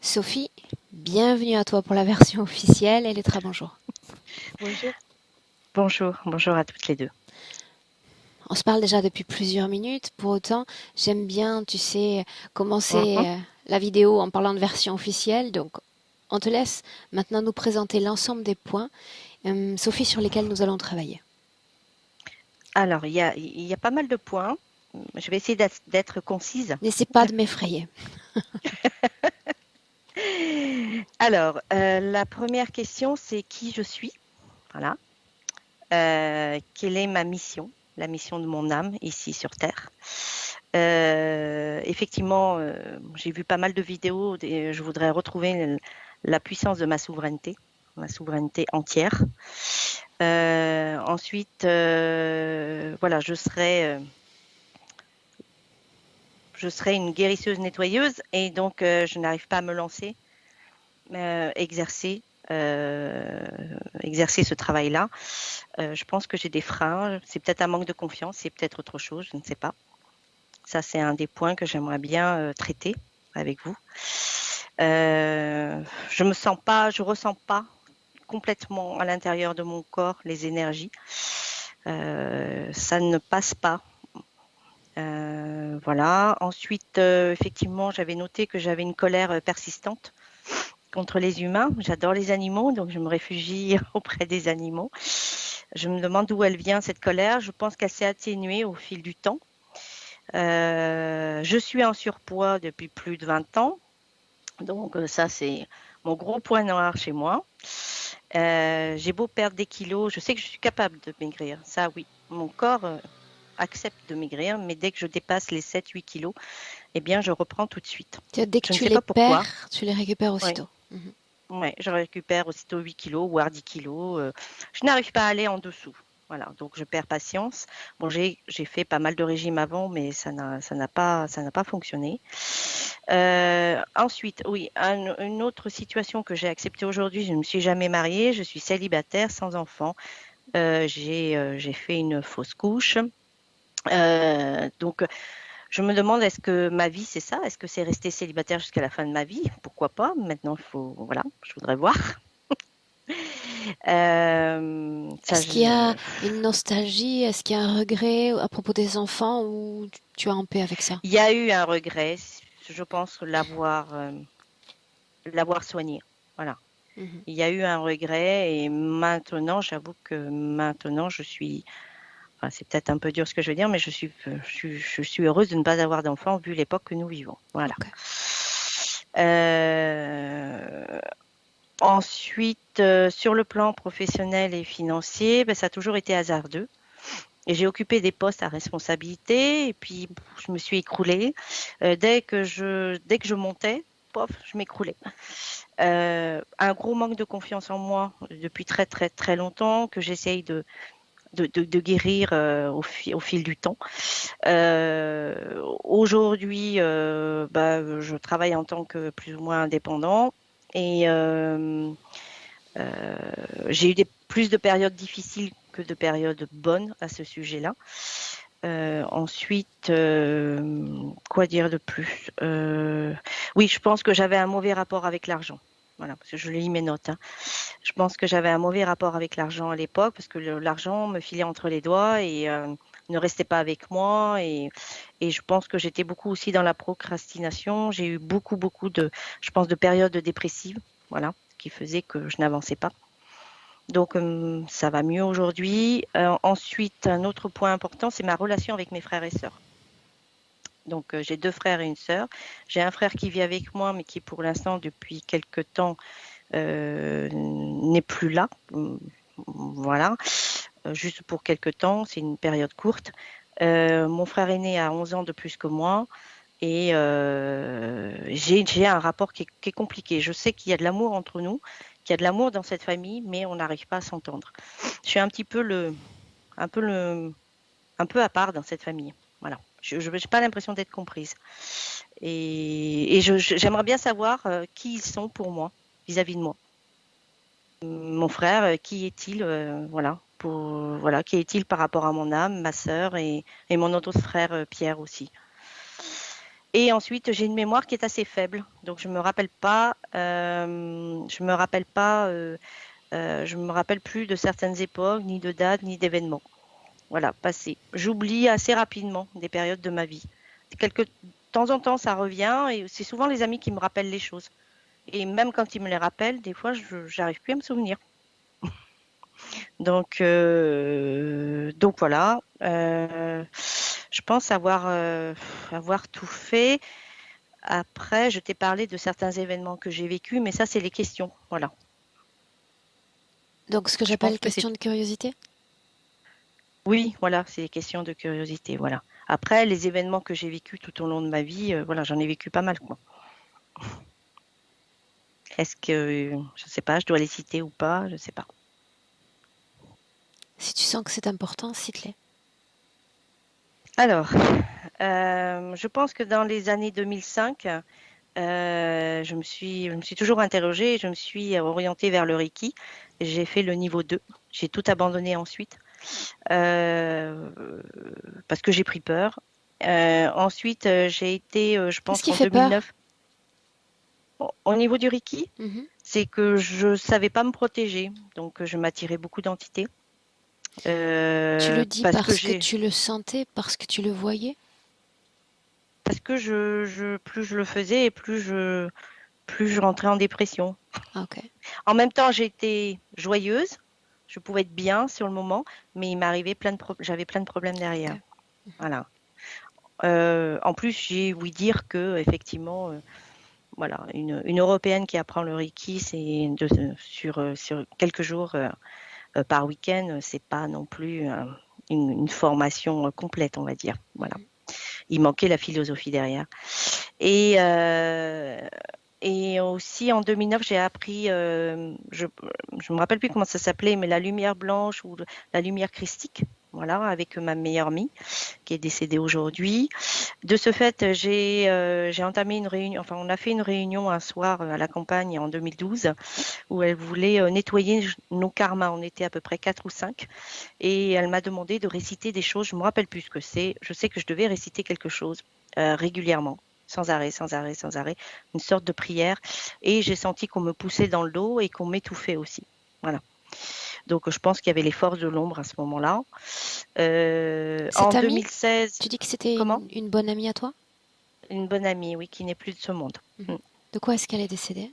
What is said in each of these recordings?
Sophie, bienvenue à toi pour la version officielle et les très bonjour. Bonjour. Bonjour à toutes les deux. On se parle déjà depuis plusieurs minutes, pour autant, j'aime bien, tu sais, commencer Mhm. la vidéo en parlant de version officielle, donc on te laisse maintenant nous présenter l'ensemble des points, Sophie, sur lesquels nous allons travailler. Alors, il y a pas mal de points. Je vais essayer d'être concise. N'essaie pas de m'effrayer. Alors, la première question, c'est qui je suis? Voilà. Quelle est ma mission? La mission de mon âme ici sur Terre. Effectivement, j'ai vu pas mal de vidéos et je voudrais retrouver la puissance de ma souveraineté entière. Ensuite, voilà, je serai une guérisseuse nettoyeuse et donc je n'arrive pas à me lancer, exercer, exercer ce travail-là. Je pense que j'ai des freins, c'est peut-être un manque de confiance, c'est peut-être autre chose, je ne sais pas. Ça, c'est un des points que j'aimerais bien traiter avec vous. Je ressens pas complètement à l'intérieur de mon corps les énergies. Ça ne passe pas. Voilà. Ensuite, effectivement, j'avais noté que j'avais une colère persistante contre les humains. J'adore les animaux, donc je me réfugie auprès des animaux. Je me demande d'où elle vient, cette colère. Je pense qu'elle s'est atténuée au fil du temps. Je suis en surpoids depuis plus de 20 ans. Donc ça, c'est mon gros point noir chez moi. J'ai beau perdre des kilos, je sais que je suis capable de maigrir. Ça, oui. Mon corps accepte de maigrir, mais dès que je dépasse les 7-8 kilos, eh bien, je reprends tout de suite. Dès que Je ne tu sais les pas pourquoi. perds, tu les récupères Oui, aussitôt. Mhm. ouais, je récupère aussitôt 8 kilos, voire 10 kilos. Je n'arrive pas à aller en dessous. Voilà, donc je perds patience. Bon, j'ai fait pas mal de régimes avant, mais ça n'a pas fonctionné. Ensuite, oui, une autre situation que j'ai acceptée aujourd'hui, je ne me suis jamais mariée, je suis célibataire, sans enfant. J'ai fait une fausse couche. Donc, je me demande, est-ce que ma vie, c'est ça? Est-ce que c'est rester célibataire jusqu'à la fin de ma vie? Pourquoi pas? Maintenant, voilà, je voudrais voir. Ça, Est-ce qu'il y a une nostalgie, est-ce qu'il y a un regret à propos des enfants ou tu es en paix avec ça? il y a eu un regret, je pense l'avoir soigné. Voilà. Mhm. Il y a eu un regret et maintenant, j'avoue que maintenant, enfin, c'est peut-être un peu dur ce que je veux dire, mais je suis heureuse de ne pas avoir d'enfant vu l'époque que nous vivons. Voilà. Ok. Euh, Ensuite, sur le plan professionnel et financier, ben, ça a toujours été hasardeux. Et j'ai occupé des postes à responsabilité et puis je me suis écroulée. Dès que je montais, pof, je m'écroulais. Un gros manque de confiance en moi depuis très très très longtemps que j'essaye de guérir au fil du temps. Aujourd'hui, je travaille en tant que plus ou moins indépendant et j'ai eu plus de périodes difficiles que de périodes bonnes à ce sujet-là. Ensuite, quoi dire de plus? Oui, je pense que j'avais un mauvais rapport avec l'argent. Voilà, parce que je lis mes notes, hein. Je pense que j'avais un mauvais rapport avec l'argent à l'époque parce que l'argent me filait entre les doigts et ne restait pas avec moi. Et je pense que j'étais beaucoup aussi dans la procrastination. J'ai eu beaucoup, beaucoup je pense, de périodes dépressives, voilà, qui faisait que je n'avançais pas. Donc, ça va mieux aujourd'hui. Ensuite, un autre point important, c'est ma relation avec mes frères et sœurs. Donc, j'ai 2 frères et une sœur. J'ai un frère qui vit avec moi, mais qui pour l'instant, depuis quelque temps, n'est plus là. Voilà, juste pour quelque temps, c'est une période courte. Mon frère aîné a 11 ans de plus que moi et j'ai un rapport qui est compliqué. Je sais qu'il y a de l'amour entre nous, qu'il y a de l'amour dans cette famille, mais on n'arrive pas à s'entendre. Je suis un peu un peu à part dans cette famille. Voilà. Je n'ai pas l'impression d'être comprise. Et j'aimerais bien savoir qui ils sont pour moi, vis-à-vis de moi. Mon frère, qui est-il, voilà, voilà, qui est-il par rapport à mon âme, ma sœur et mon autre frère Pierre aussi. Et ensuite, j'ai une mémoire qui est assez faible, donc je me rappelle plus de certaines époques, ni de dates, ni d'événements. Voilà, passé. J'oublie assez rapidement des périodes de ma vie. De temps en temps, ça revient et c'est souvent les amis qui me rappellent les choses. Et même quand ils me les rappellent, des fois, je j'arrive plus à me souvenir. Donc voilà. Je pense avoir tout fait. Après, je t'ai parlé de certains événements que j'ai vécus, mais ça, c'est les questions. Voilà. Donc, ce que Je pense j'appelle que c'est question de curiosité? oui, voilà, c'est des questions de curiosité. Voilà. Après, les événements que j'ai vécus tout au long de ma vie, voilà, j'en ai vécu pas mal, quoi. Est-ce que, je sais pas, je dois les citer ou pas, je sais pas. Si tu sens que c'est important, cite-les. Alors, je pense que dans les années 2005, je me suis toujours interrogée, je me suis orientée vers le Reiki. J'ai fait le niveau 2. J'ai tout abandonné ensuite euh, parce que j'ai pris peur. Ensuite, j'ai été, je Qu'est-ce pense qui qu'en fait peur? 2009, au niveau du Reiki, Mhm. c'est que je savais pas me protéger, donc je m'attirais beaucoup d'entités Tu le dis parce que parce que j'ai tu le sentais, parce que tu le voyais? parce que plus je le faisais et plus je rentrais en dépression. Ah, ok. En même temps, j'étais joyeuse, je pouvais être bien sur le moment, mais il m'arrivait j'avais plein de problèmes derrière. Ok. Voilà. En plus, j'ai ouï dire que effectivement, voilà, une Européenne qui apprend le Reiki, sur quelques jours par week-end, c'est pas non plus une formation complète, on va dire. Voilà. Mhm. Il manquait la philosophie derrière. Et, euh, et aussi en 2009, j'ai appris, je me rappelle plus comment ça s'appelait, mais la lumière blanche ou la lumière christique, voilà, avec ma meilleure amie qui est décédée aujourd'hui. De ce fait, j'ai entamé une réunion, enfin, on a fait une réunion un soir à la campagne en 2012 où elle voulait nettoyer nos karmas. On était à peu près 4 ou 5 et elle m'a demandé de réciter des choses. Je me rappelle plus ce que c'est. Je sais que je devais réciter quelque chose régulièrement. Sans arrêt, sans arrêt, sans arrêt, une sorte de prière. Et j'ai senti qu'on me poussait dans le dos et qu'on m'étouffait aussi. Voilà. Donc je pense qu'il y avait les forces de l'ombre à ce moment-là. En Cette amie, 2016, tu dis que c'était comment? une bonne amie à toi? Une bonne amie, oui, qui n'est plus de ce monde. Mhm. De quoi est-ce qu'elle est décédée?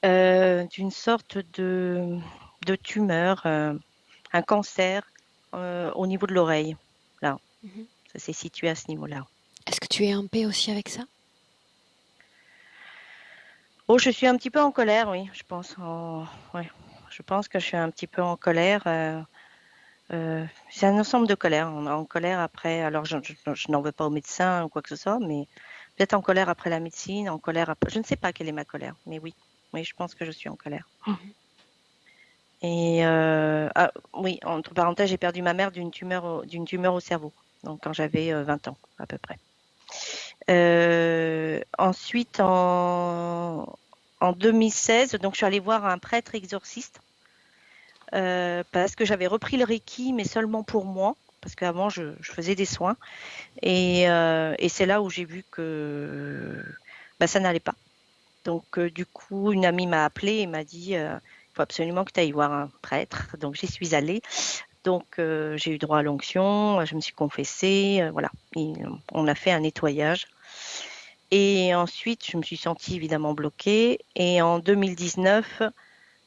D'une sorte de tumeur, un cancer au niveau de l'oreille. Là, Mhm. ça s'est situé à ce niveau-là. Est-ce que tu es en paix aussi avec ça? Oh, je suis un petit peu en colère, oui, je pense. Ouais, je pense que je suis un petit peu en colère. C'est un ensemble de colères. En colère après, alors je n'en veux pas aux médecins ou quoi que ce soit, mais peut-être en colère après la médecine, en colère après. Je ne sais pas quelle est ma colère, mais oui, oui, je pense que je suis en colère. Mhm. Et ah, oui, entre parenthèses, j'ai perdu ma mère d'une tumeur au cerveau, donc quand j'avais 20 ans à peu près. Ensuite, en 2016, donc je suis allée voir un prêtre exorciste parce que j'avais repris le Reiki, mais seulement pour moi, parce qu'avant je faisais des soins. Et c'est là où j'ai vu que bah, ça n'allait pas. Donc du coup, une amie m'a appelée et m'a dit il faut absolument que tu ailles voir un prêtre. Donc j'y suis allée. Donc j'ai eu droit à l'onction, je me suis confessée, voilà. Et, on a fait un nettoyage. Et ensuite, je me suis sentie évidemment bloquée. Et en 2019,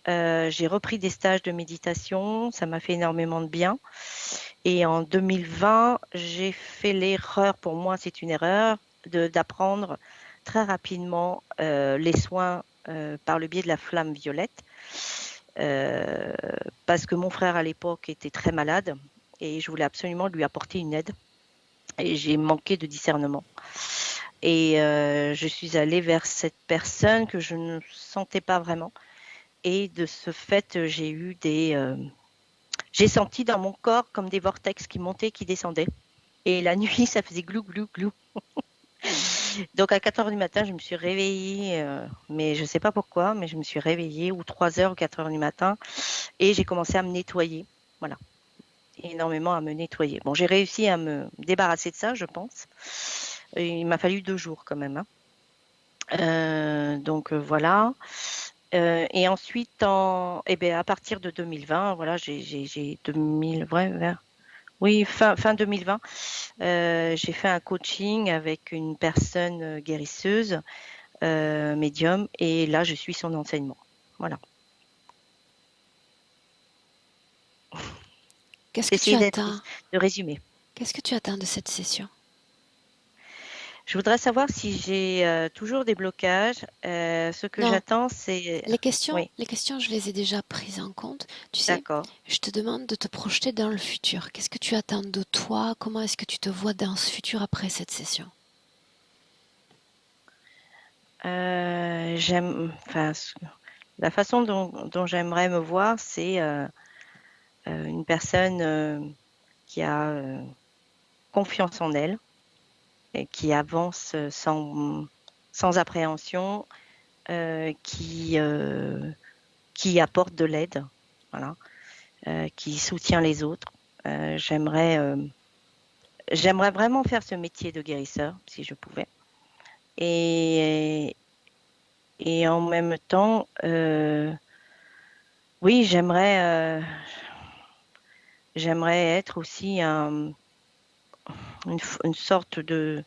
j'ai repris des stages de méditation. Ça m'a fait énormément de bien. Et en 2020, j'ai fait l'erreur, pour moi c'est une erreur, d'apprendre très rapidement les soins par le biais de la flamme violette. Euh, Parce que mon frère à l'époque était très malade et je voulais absolument lui apporter une aide. Et j'ai manqué de discernement. Et je suis allée vers cette personne que je ne sentais pas vraiment. Et de ce fait, j'ai senti dans mon corps comme des vortex qui montaient, qui descendaient. Et la nuit, ça faisait glou, glou, glou. Donc à 4 heures du matin, je me suis réveillée, mais je ne sais pas pourquoi, mais je me suis réveillée, ou 3 heures ou 4 heures du matin, et j'ai commencé à me nettoyer. Voilà, énormément à me nettoyer. Bon, j'ai réussi à me débarrasser de ça, je pense. Il m'a fallu 2 jours quand même, hein. Donc voilà. Et ensuite à partir de 2020, voilà, j'ai 2000, ouais, oui, fin 2020, j'ai fait un coaching avec une personne guérisseuse, médium, et là, je suis son enseignement. Voilà. Qu'est-ce J'ai que tu essayé attends? de résumer. Qu'est-ce que tu attends de cette session? Je voudrais savoir si j'ai toujours des blocages. Ce que Non, j'attends, c'est... Oui, les questions, je les ai déjà prises en compte. Tu sais, d'accord. je te demande de te projeter dans le futur. Qu'est-ce que tu attends de toi? Comment est-ce que tu te vois dans ce futur après cette session? Enfin, la façon dont j'aimerais me voir, c'est une personne qui a confiance en elle et qui avance sans appréhension, qui apporte de l'aide, voilà, qui soutient les autres. J'aimerais vraiment faire ce métier de guérisseur, si je pouvais. Et, et en même temps, oui, j'aimerais être aussi une sorte de,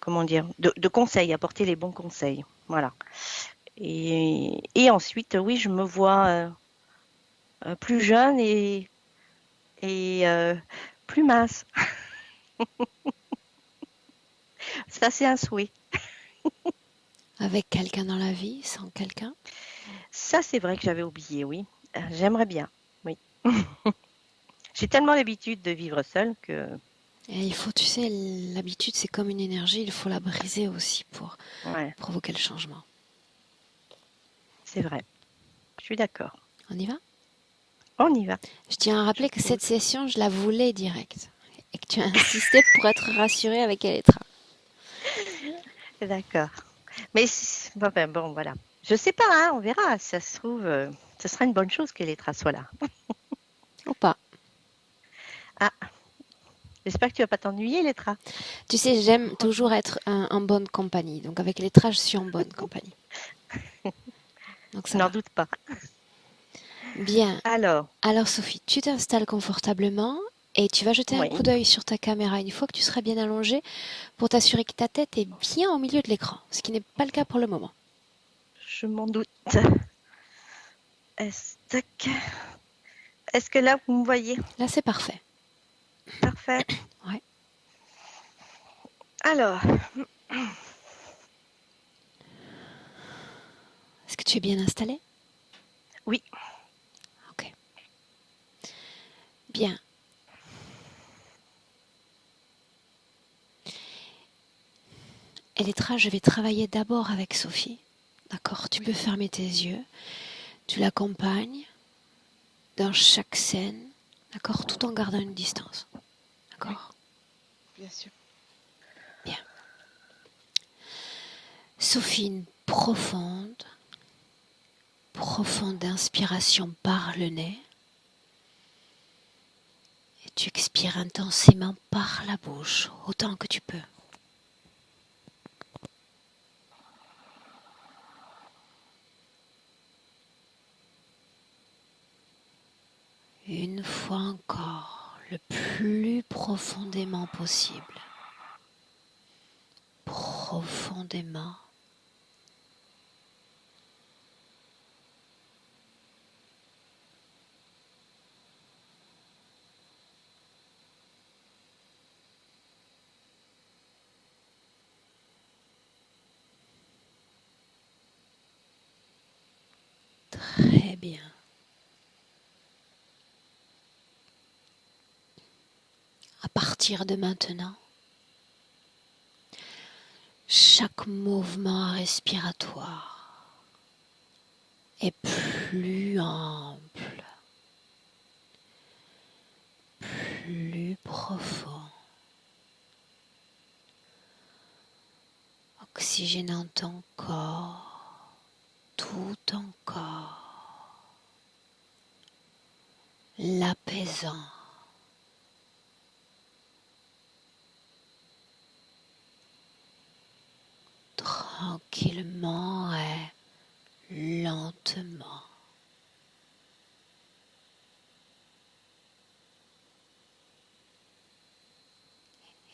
comment dire, de conseil, apporter les bons conseils. Voilà. Et ensuite, oui, je me vois plus jeune et plus mince. Ça, c'est un souhait. Avec quelqu'un dans la vie, sans quelqu'un? Ça, c'est vrai que j'avais oublié, oui. J'aimerais bien, oui. J'ai tellement l'habitude de vivre seule que, Et il faut, tu sais, l'habitude, c'est comme une énergie, il faut la briser aussi pour ouais, provoquer le changement. c'est vrai. Je suis d'accord. On y va? On y va. Je tiens à rappeler que J'écoute. cette session, je la voulais directe et que tu as insisté pour être rassurée avec Elettra. D'accord. Mais enfin, bon, voilà. Je sais pas, hein, on verra. Ça se trouve, ce sera une bonne chose que les traces soient là. Ou pas. Ah, j'espère que tu vas pas t'ennuyer, Lettra. Tu sais, j'aime toujours être en bonne compagnie. Donc avec Elettra, je suis en bonne compagnie. Donc Je ça n'en va. doute pas. Bien. Alors, Alors Sophie, tu t'installes confortablement et tu vas jeter un oui, coup d'œil sur ta caméra une fois que tu seras bien allongée pour t'assurer que ta tête est bien au milieu de l'écran, ce qui n'est pas le cas pour le moment. je m'en doute. Est-ce que, est-ce que là, vous me voyez? Là, c'est parfait. Parfait. Ouais. Alors, Est-ce que tu es bien installée? oui, Ok. Bien. Elettra, je vais travailler d'abord avec Sophie. D'accord? Tu peux fermer tes yeux. Tu l'accompagnes dans chaque scène. D'accord? Tout en gardant une distance. oui, D'accord? bien sûr. Bien. Sophie, une profonde inspiration par le nez. Et tu expires intensément par la bouche, autant que tu peux. Une fois encore, le plus profondément possible. Profondément. Très bien. À partir de maintenant, chaque mouvement respiratoire est plus ample, plus profond, oxygénant ton corps, tout ton corps, l'apaisant. tranquillement et lentement.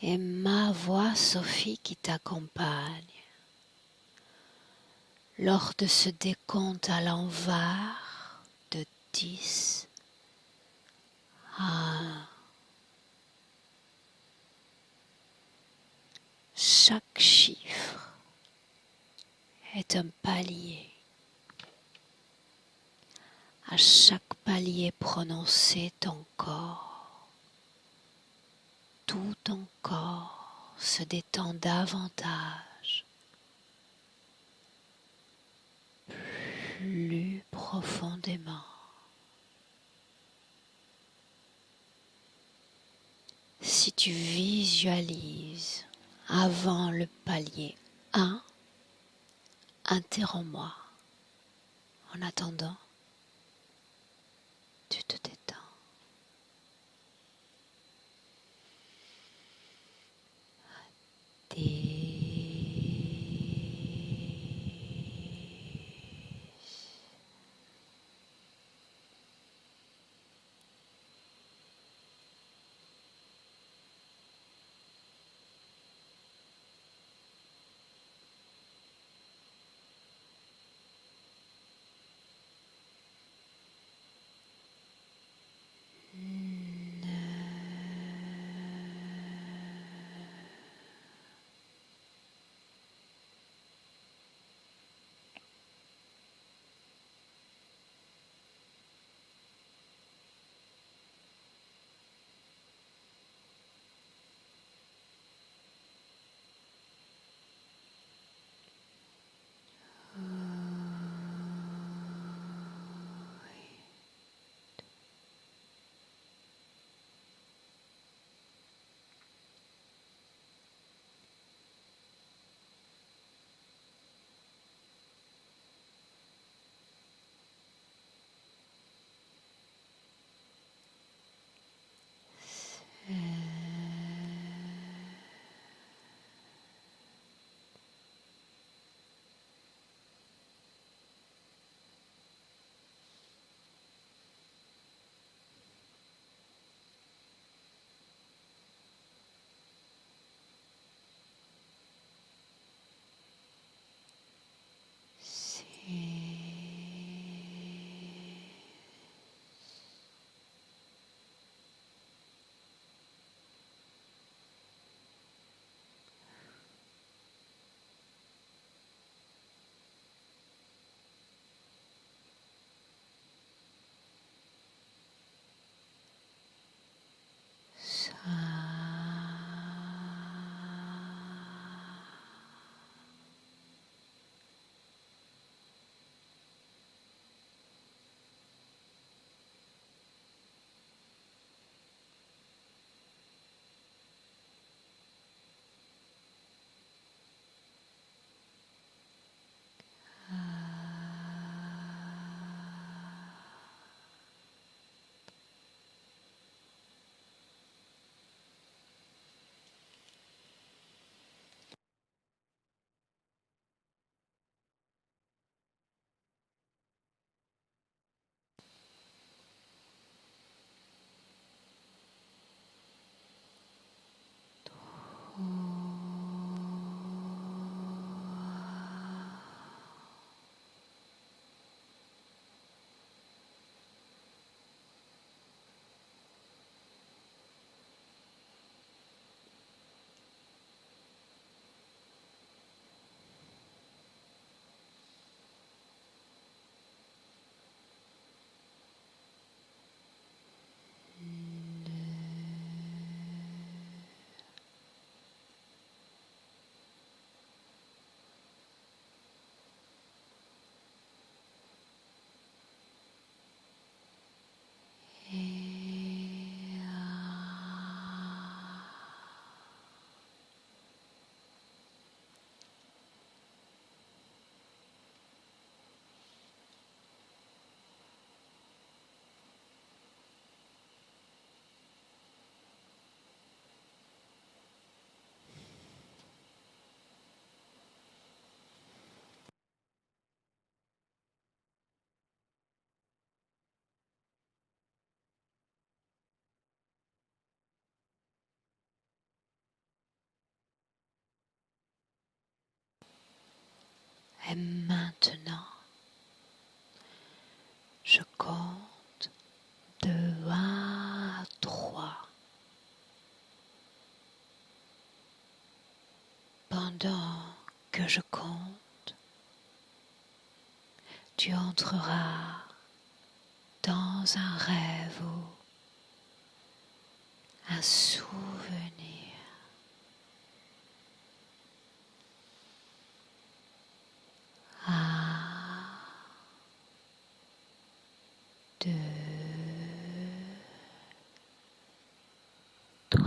Et ma voix, Sophie, qui t'accompagne lors de ce décompte à l'envers de 10 à 1. Chaque chiffre est un palier. À chaque palier prononcé, ton corps, tout ton corps se détend davantage, plus profondément. Si tu visualises avant le palier 1, interromps-moi. En attendant, tu te détends. Et maintenant, je compte de 1 à 3. Pendant que je compte, tu entreras dans un rêve ou un souvenir. 1, 2, 3.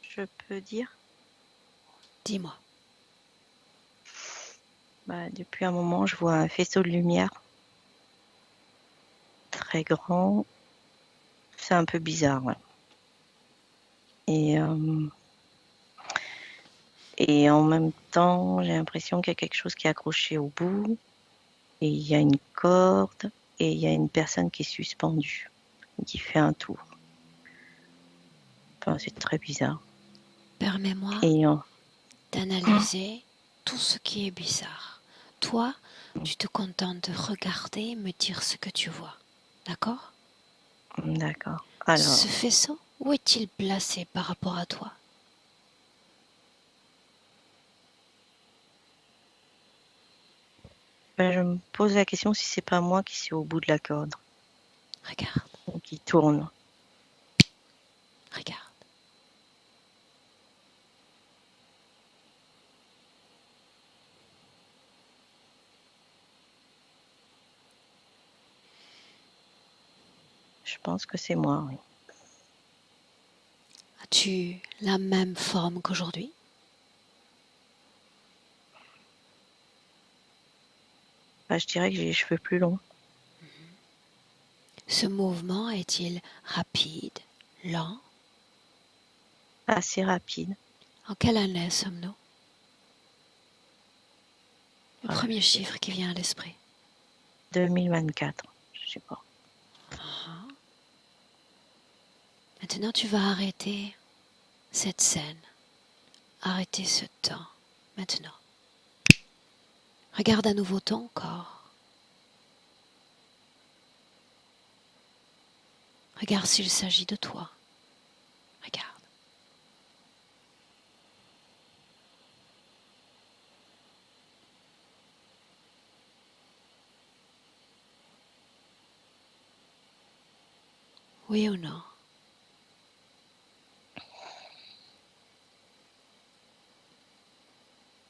Je peux dire, Dis-moi. depuis un moment, je vois un faisceau de lumière très grand. C'est un peu bizarre, ouais. Et en même temps, j'ai l'impression qu'il y a quelque chose qui est accroché au bout. Et il y a une corde. Et il y a une personne qui est suspendue, qui fait un tour. Enfin, c'est très bizarre. Permets-moi Et d'analyser tout ce qui est bizarre. Toi, tu te contentes de regarder et me dire ce que tu vois. D'accord? d'accord. Ce Alors, faisceau, où est-il placé par rapport à toi? je me pose la question si c'est pas moi qui suis au bout de la corde, Regarde, qui tourne. regarde. Je pense que c'est moi, oui. As-tu la même forme qu'aujourd'hui? Je dirais que j'ai les cheveux plus longs, Ce mouvement est-il rapide, lent? assez rapides. En quelle année sommes-nous? Le Je premier sais chiffre qui vient à l'esprit. 2024, je sais pas. Maintenant, tu vas arrêter cette scène, arrêter ce temps, maintenant. Regarde à nouveau ton corps. Regarde s'il s'agit de toi. Regarde. Oui ou non?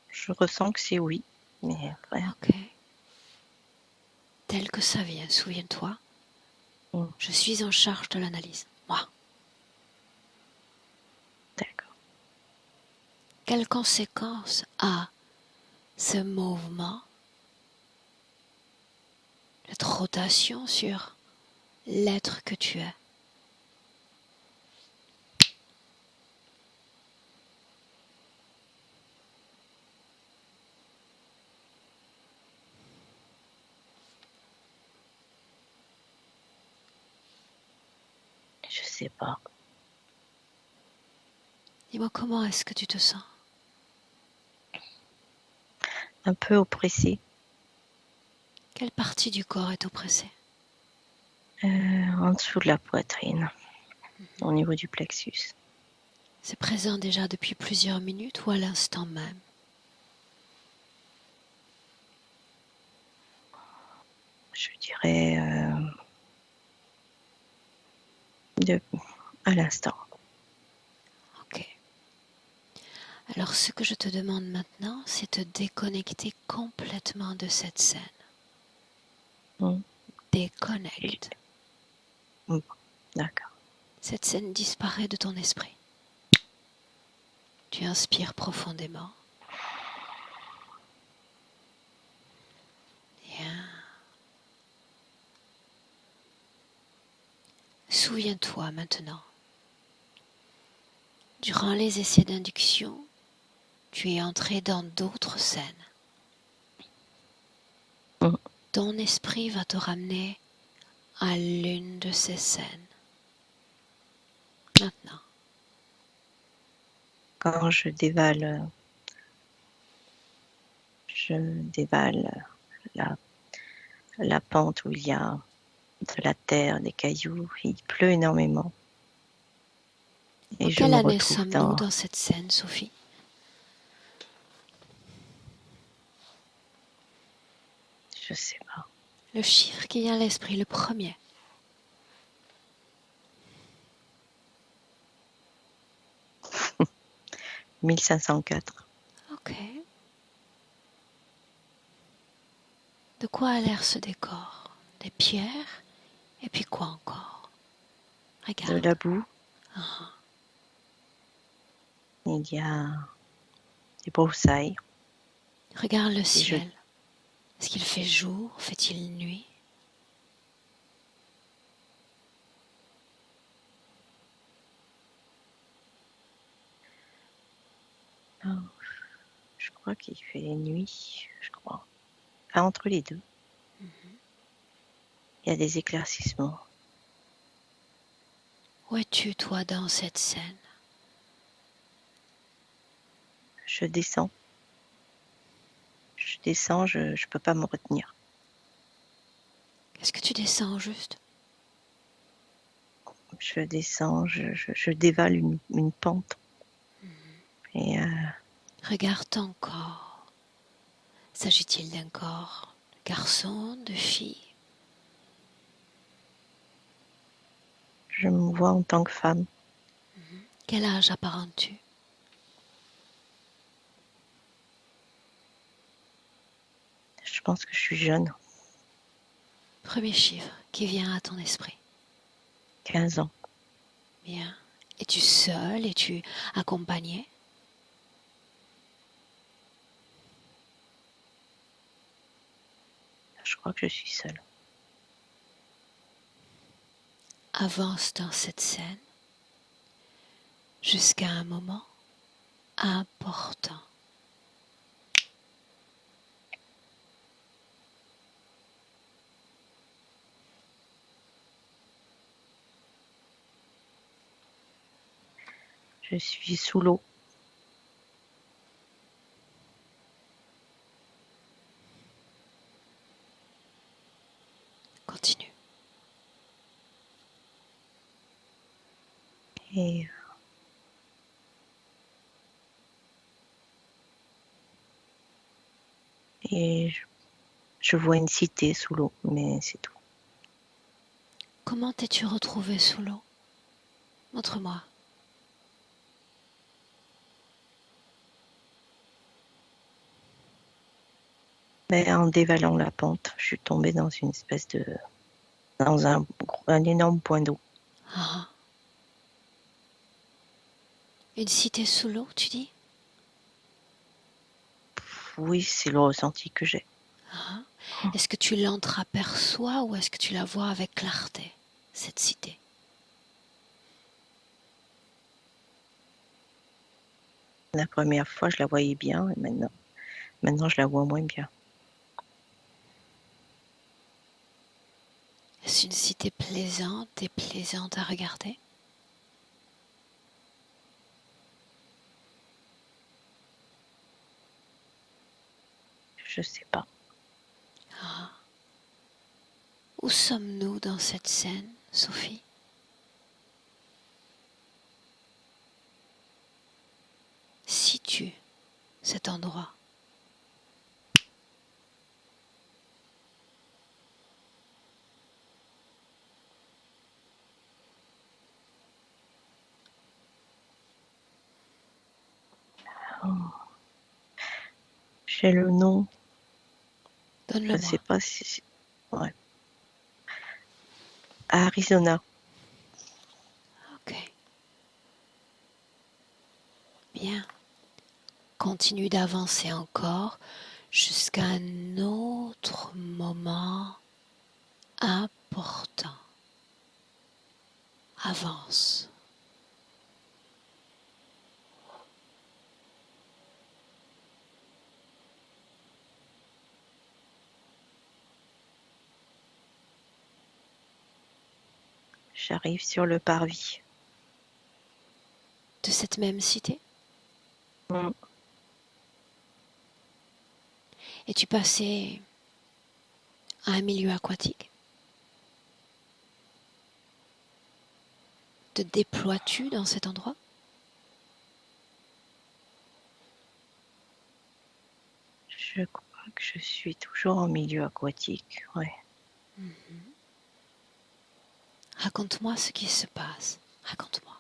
Je ressens que c'est oui, mais après, Ok. Tel que ça vient, souviens-toi, je suis en charge de l'analyse. Moi. d'accord. Quelles conséquences a ce mouvement, cette rotation sur l'être que tu es? Je sais pas. Dis-moi comment est-ce que tu te sens? Un peu oppressé, Quelle partie du corps est oppressée? en dessous de la poitrine, au niveau du plexus. C'est présent déjà depuis plusieurs minutes ou à l'instant même? Je dirais à l'instant. Ok. Alors ce que je te demande maintenant, c'est de déconnecter complètement de cette scène. Mm. Déconnecte. D'accord. Cette scène disparaît de ton esprit. Tu inspires profondément. Bien. Souviens-toi maintenant Durant les essais d'induction, tu es entré dans d'autres scènes. Ton esprit va te ramener à l'une de ces scènes. Maintenant. Quand je dévale la pente où il y a de la terre, des cailloux, il pleut énormément. Et En je quelle me année retrouve sommes-nous dans cette scène, Sophie? Je sais pas. Le chiffre qui vient à l'esprit, le premier. « 1504 ». Ok. De quoi a l'air ce décor? Des pierres? Et puis quoi encore? De Regarde. la boue. Ah, Il y a des broussailles. regarde le ciel. Est-ce qu'il fait jour? Fait-il nuit? Non, je crois qu'il fait nuit, je crois. Enfin, entre les deux. Il y a des éclaircissements. Où es-tu, toi, dans cette scène? Je descends. Je peux pas me retenir. Qu'est-ce que tu descends au juste? Je descends, je dévale une pente. Et Regarde ton corps. S'agit-il d'un corps de garçon, de fille? je me vois en tant que femme. Quel âge apparentes-tu? Je pense que je suis jeune, Premier chiffre qui vient à ton esprit. 15 ans. Bien. Es-tu seule? Es-tu accompagnée? Je crois que je suis seule. Avance dans cette scène jusqu'à un moment important. Je suis sous l'eau. Continue. Et je vois une cité sous l'eau, mais c'est tout. Comment t'es-tu retrouvée sous l'eau? Montre-moi. Mais en dévalant la pente, je suis tombée dans une espèce de... dans un énorme point d'eau. Ah. Une cité sous l'eau, tu dis? Oui, c'est le ressenti que j'ai. Ah. Est-ce que tu l'entreaperçois ou est-ce que tu la vois avec clarté, cette cité? La première fois, je la voyais bien, et maintenant je la vois moins bien. Est-ce une cité plaisante et plaisante à regarder? Je sais pas. Ah. Où sommes-nous dans cette scène, Sophie? Situe cet endroit. J'ai le nom. Je ne Donne-le-moi. sais pas si... Ouais. Arizona. Ok. Bien. Continue d'avancer encore jusqu'à un autre moment important. Avance. J'arrive sur le parvis. De cette même cité? Mm. Es-tu passé à un milieu aquatique? Te déploies-tu dans cet endroit? Je crois que je suis toujours en milieu aquatique, ouais. Raconte-moi ce qui se passe. Raconte-moi.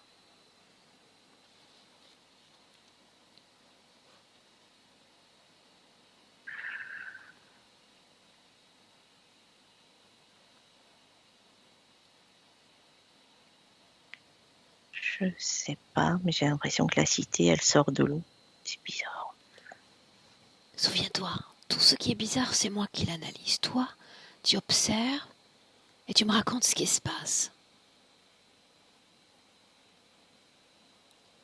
Je sais pas, mais j'ai l'impression que la cité, elle sort de l'eau. C'est bizarre. Souviens-toi, tout ce qui est bizarre, c'est moi qui l'analyse. Toi, tu observes et tu me racontes ce qui se passe.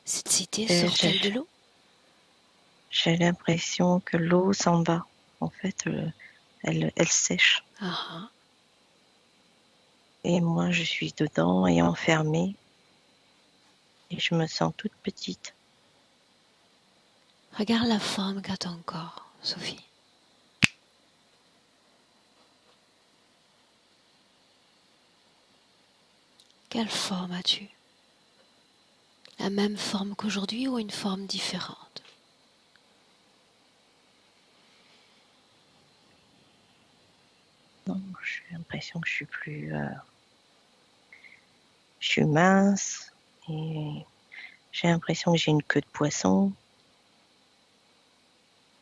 Cette cité sort-elle de l'eau? J'ai l'impression que l'eau s'en va. En fait, elle sèche. Ah, Et moi, je suis dedans et enfermée. Et je me sens toute petite. regarde la forme qu'a ton corps, Sophie. Quelle forme as-tu? La même forme qu'aujourd'hui ou une forme différente? Non, j'ai l'impression que je suis plus... je suis mince. Et j'ai l'impression que j'ai une queue de poisson.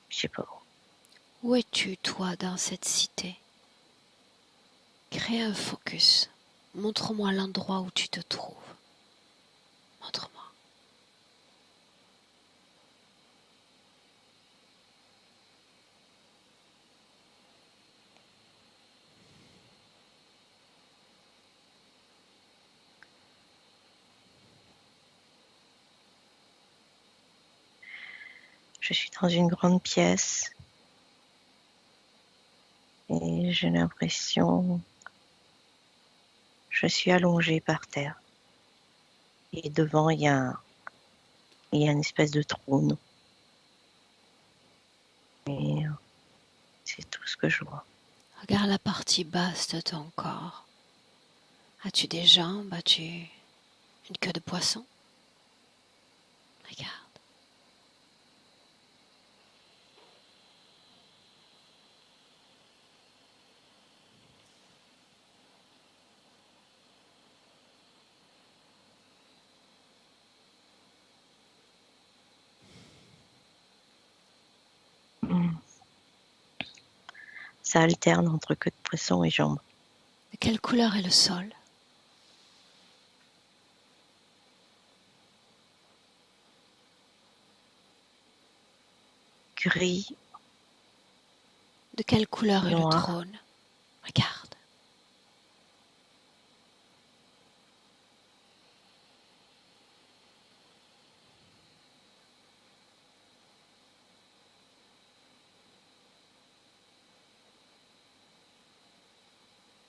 Je sais pas. Où es-tu, toi, dans cette cité? Crée un focus. Montre-moi l'endroit où tu te trouves. Montre-moi. Je suis dans une grande pièce. Et j'ai l'impression... Je suis allongée par terre. Et devant, il y a une espèce de trône. Et c'est tout ce que je vois. Regarde la partie basse de ton corps. As-tu des jambes? As-tu une queue de poisson? Regarde. Ça alterne entre queue de poisson et jambes. De quelle couleur est le sol? Gris, De quelle couleur est le noir. trône? Regarde.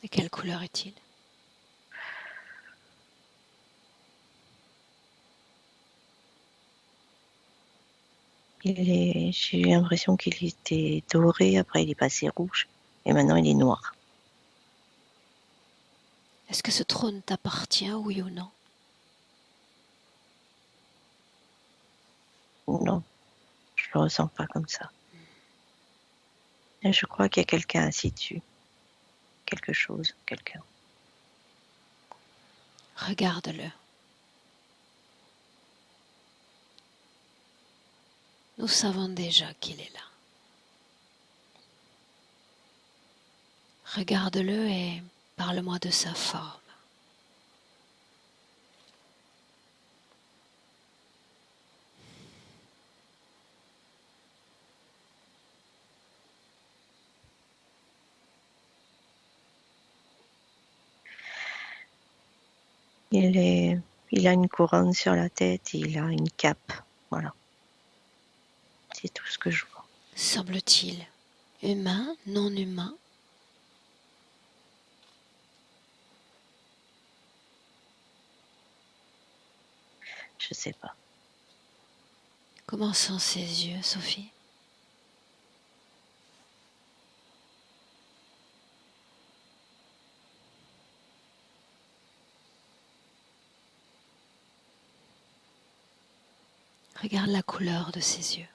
De quelle couleur est-il? J'ai eu l'impression qu'il était doré, après il est passé rouge, et maintenant il est noir. Est-ce que ce trône t'appartient, oui ou non? Non, je le ressens pas comme ça. Et je crois qu'il y a quelqu'un assis dessus. Quelque chose, quelqu'un. Regarde-le. Nous savons déjà qu'il est là. Regarde-le et parle-moi de sa forme. Il a une couronne sur la tête et il a une cape. Voilà. C'est tout ce que je vois. Semble-t-il humain, non humain? Je sais pas. Comment sont ses yeux, Sophie? Regarde la couleur de ses yeux.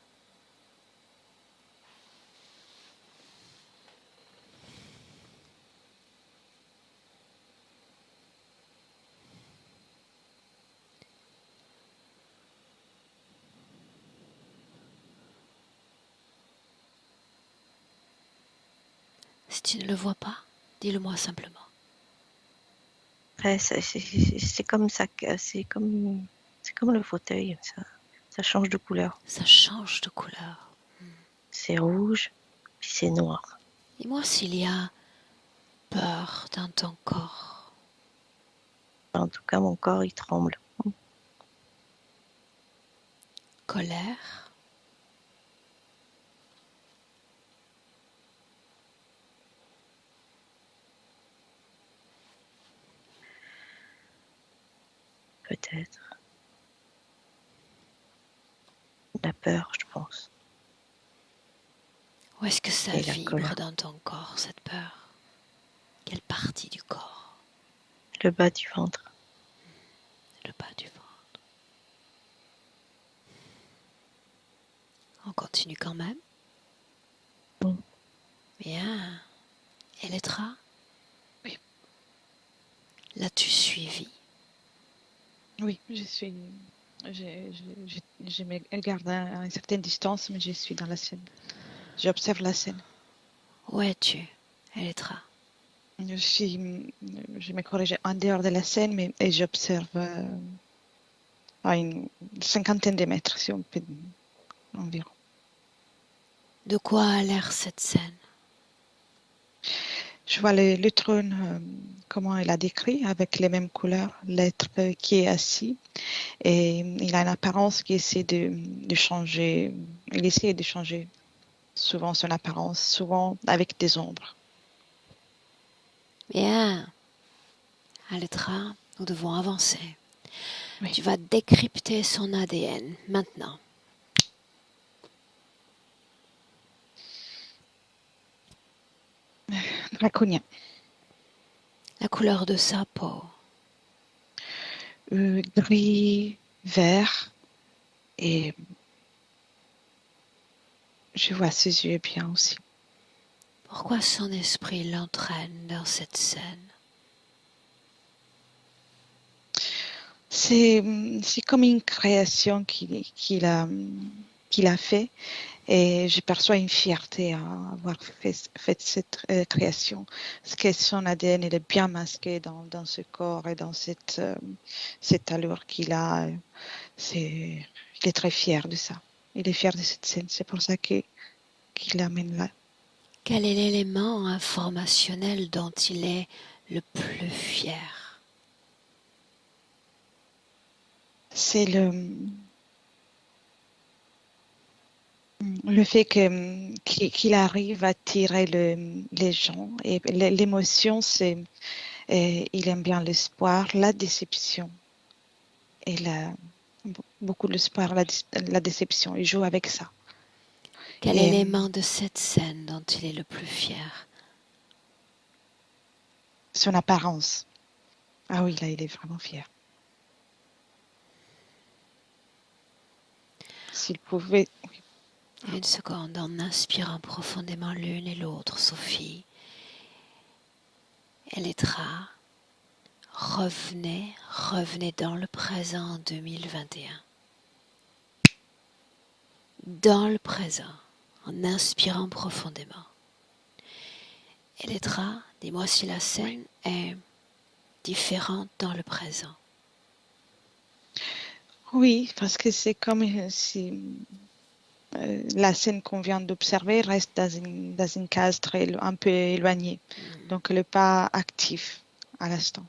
Si tu ne le vois pas, dis-le-moi simplement. Après, c'est comme ça, c'est comme le fauteuil, ça change de couleur. Ça change de couleur. C'est rouge, puis c'est noir. Dis-moi s'il y a peur dans ton corps. En tout cas, mon corps, il tremble. Colère, Peut-être. La peur, je pense. où est-ce que ça Et la vibre colère. dans ton corps, cette peur? Quelle partie du corps? Le bas du ventre. Le bas du ventre. On continue quand même. Mm. Bien. Elettra? Oui. L'as-tu suivi? Oui, je me garde à une certaine distance, mais je suis dans la scène. J'observe la scène. Où es-tu, Elettra? Je me corrige en dehors de la scène, mais et j'observe à une cinquantaine de mètres, si on peut, environ. De quoi a l'air cette scène? Je vois le trône, comment il a décrit, avec les mêmes couleurs, l'être qui est assis, et il a une apparence qui essaie de changer. Il essaie de changer souvent son apparence, souvent avec des ombres. Bien. Elettra, nous devons avancer. Oui. Tu vas décrypter son ADN maintenant. Draconien. La couleur de sa peau. Gris, vert, et je vois ses yeux bien aussi. Pourquoi son esprit l'entraîne dans cette scène? C'est comme une création qu'il a fait, et je perçois une fierté à avoir fait cette création, parce que son ADN il est bien masqué dans ce corps et dans cette allure qu'il a. Il est très fier de ça. Il est fier de cette scène. C'est pour ça qu'il l'amène là. Quel est l'élément informationnel dont il est le plus fier? C'est le fait qu'il arrive à tirer les gens. Et l'émotion, il aime bien l'espoir, la déception. Et beaucoup l'espoir, la déception. Il joue avec ça. Quel Et élément de cette scène dont il est le plus fier? son apparence. Ah oui, là, il est vraiment fier. S'il pouvait... Une seconde, en inspirant profondément l'une et l'autre, Sophie. Elettra, revenez dans le présent 2021. Dans le présent, en inspirant profondément. Elettra, dis-moi si la scène est différente dans le présent. Oui, parce que c'est comme si la scène qu'on vient d'observer reste dans une case un peu éloignée. Donc, elle n'est pas active à l'instant.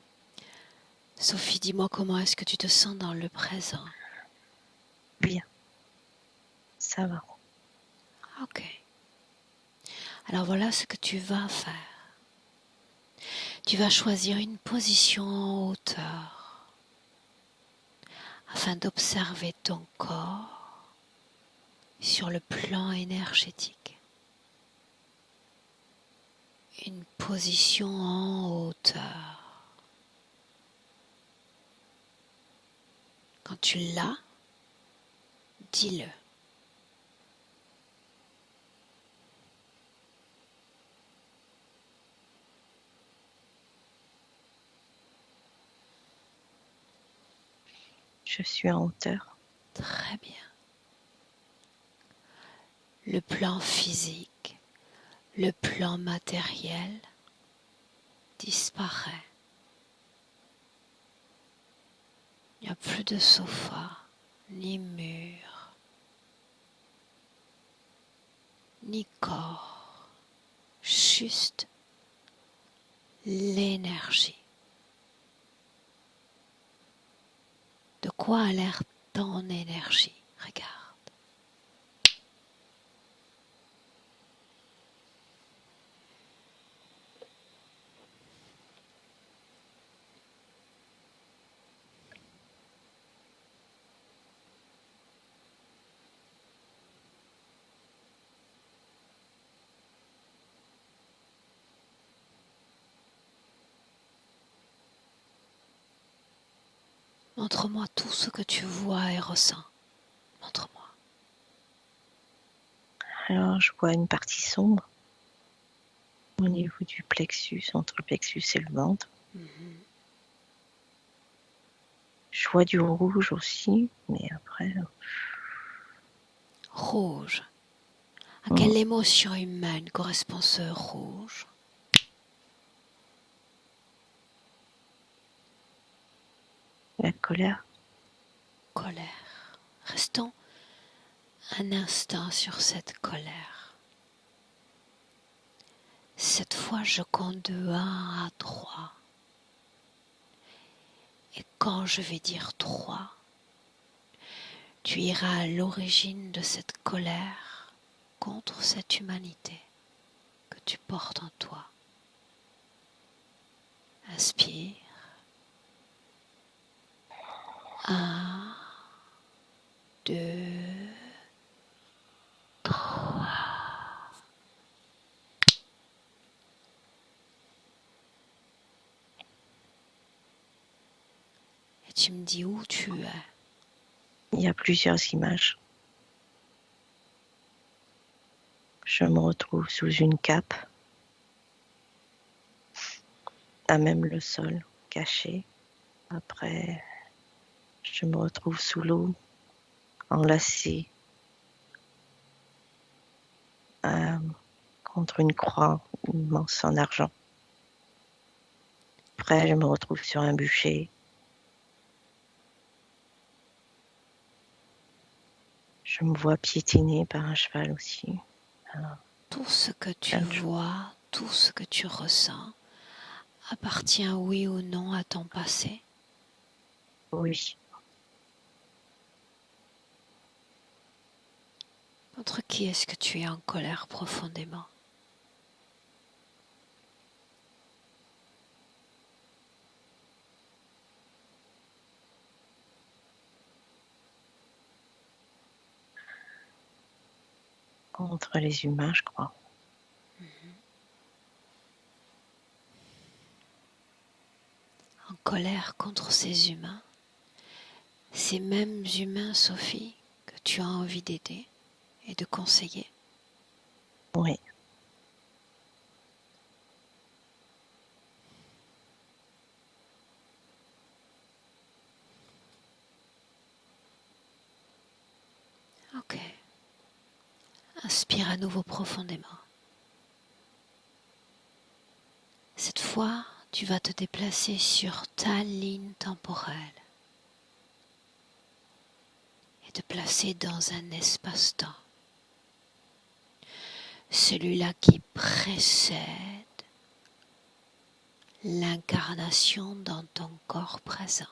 Sophie, dis-moi comment est-ce que tu te sens dans le présent? Bien. Ça va. Ok. Alors voilà ce que tu vas faire. Tu vas choisir une position en hauteur, afin d'observer ton corps sur le plan énergétique. Une position en hauteur. Quand tu l'as, dis-le. Je suis en hauteur. Très bien. Le plan physique, le plan matériel disparaît. Il n'y a plus de sofa, ni mur, ni corps, juste l'énergie. De quoi a l'air ton énergie? Regarde. Montre-moi tout ce que tu vois et ressens. Montre-moi. Alors, je vois une partie sombre au niveau du plexus, entre le plexus et le ventre. Je vois du rouge aussi, mais après... Rouge. À quelle émotion humaine correspond ce rouge? La colère. Colère. Restons un instant sur cette colère. Cette fois, je compte de 1 à 3. Et quand je vais dire 3, tu iras à l'origine de cette colère contre cette humanité que tu portes en toi. Inspire. 1, 2, 3. Et tu me dis où tu es. Il y a plusieurs images. Je me retrouve sous une cape, à même le sol, caché. Après, je me retrouve sous l'eau, enlacée, contre une croix immense en argent. Après, je me retrouve sur un bûcher. Je me vois piétinée par un cheval aussi. Tout ce que tu vois, tout ce que tu ressens, appartient oui ou non à ton passé? Oui, Contre qui est-ce que tu es en colère profondément? contre les humains, je crois. En colère contre ces humains? Ces mêmes humains, Sophie, que tu as envie d'aider et de conseiller? Oui. Ok. Inspire à nouveau profondément. Cette fois, tu vas te déplacer sur ta ligne temporelle et te placer dans un espace-temps. Celui-là qui précède l'incarnation dans ton corps présent.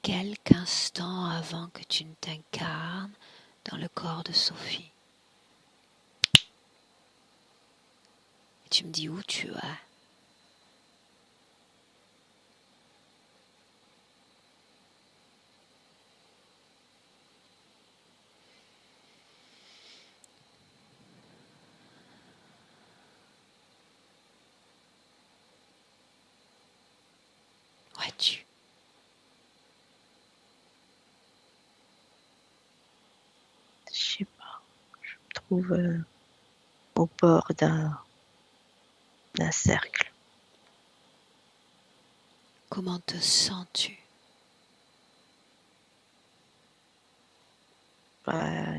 Quelques instants avant que tu ne t'incarnes dans le corps de Sophie. Et tu me dis où tu es. trouve au bord d'un cercle. Comment te sens-tu?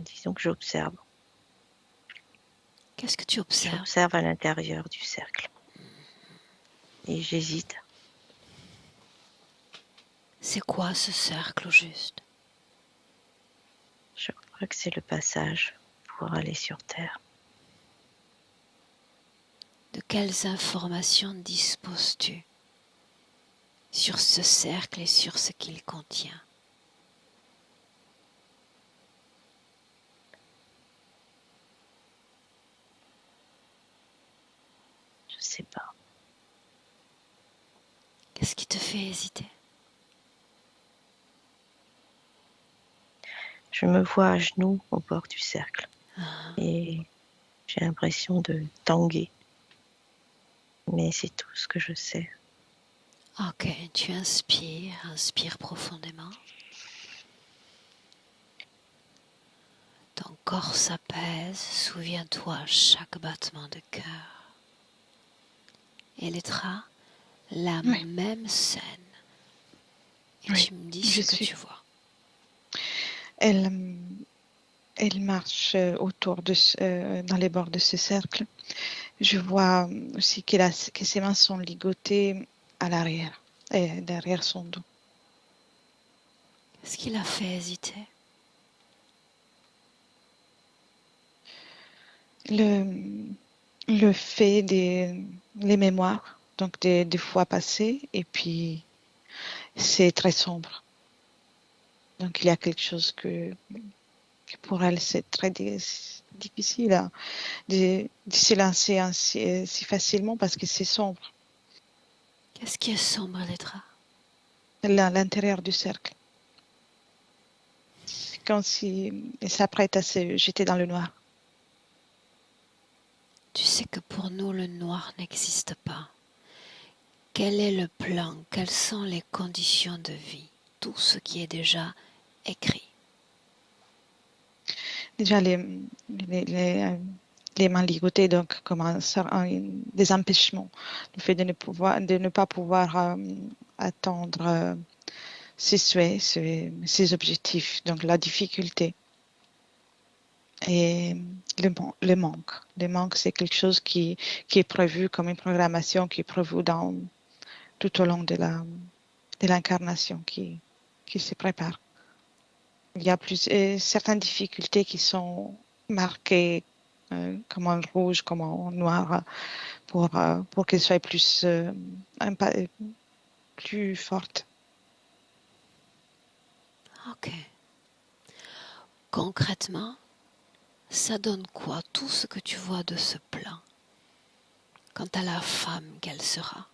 Disons que j'observe. Qu'est-ce que tu observes? J'observe à l'intérieur du cercle. Et j'hésite. C'est quoi ce cercle au juste? Je crois que c'est le passage pour aller sur Terre. De quelles informations disposes-tu sur ce cercle et sur ce qu'il contient? Je ne sais pas. Qu'est-ce qui te fait hésiter? Je me vois à genoux au bord du cercle. Ah, Et j'ai l'impression de tanguer. Mais c'est tout ce que je sais. ok, tu inspire profondément. Ton corps s'apaise, souviens-toi chaque battement de cœur. Elettra, la Oui. même scène. Et Oui, tu me dis je ce que suis. tu vois. Elle marche autour dans les bords de ce cercle. Je vois aussi que ses mains sont ligotées à l'arrière, et derrière son dos. Qu'est-ce qui l'a fait hésiter? Le fait les mémoires, donc des fois passées, et puis c'est très sombre. Donc il y a quelque chose que pour elle c'est très difficile de s'élancer si facilement parce que c'est sombre. Qu'est-ce qui est sombre, Elettra? L'intérieur du cercle. C'est comme si elle s'apprête à se jeter dans le noir. Tu sais que pour nous, le noir n'existe pas. Quel est le plan? Quelles sont les conditions de vie? Tout ce qui est déjà écrit. Déjà, les mains ligotées, donc comme des empêchements. Le fait de ne pas pouvoir atteindre ses souhaits, ses objectifs. Donc la difficulté. Et le manque. Le manque, c'est quelque chose qui est prévu comme une programmation qui est prévue tout au long de l'incarnation qui se prépare. Il y a certaines difficultés qui sont marquées comme en rouge, comme en noir, pour qu'elles soient plus fortes. Ok. Concrètement, ça donne quoi tout ce que tu vois de ce plan quant à la femme qu'elle sera?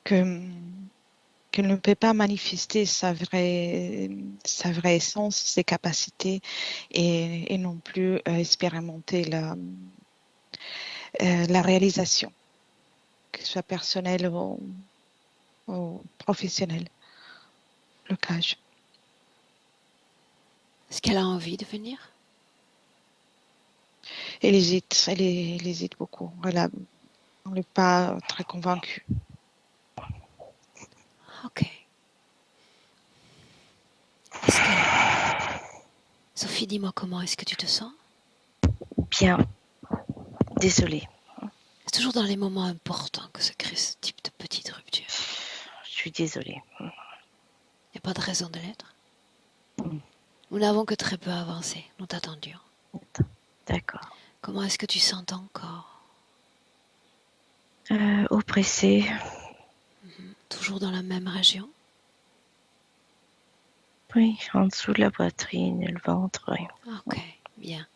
Qu'elle ne peut pas manifester sa vraie essence, ses capacités et non plus expérimenter la réalisation, que ce soit personnelle ou professionnelle, le cage. Est-ce qu'elle a envie de venir? Elle hésite beaucoup. Elle n'est pas très convaincue. Ok. Est-ce que... Sophie, dis-moi comment est-ce que tu te sens? Bien. Désolée. C'est toujours dans les moments importants que se crée ce type de petite rupture. Je suis désolée. Il n'y a pas de raison de l'être. Mm. Nous n'avons que très peu avancé. Nous t'attendions. D'accord. Comment est-ce que tu sens ton corps? Oppressée. Toujours dans la même région? Oui, en dessous de la poitrine et le ventre. Oui. Ok, bien.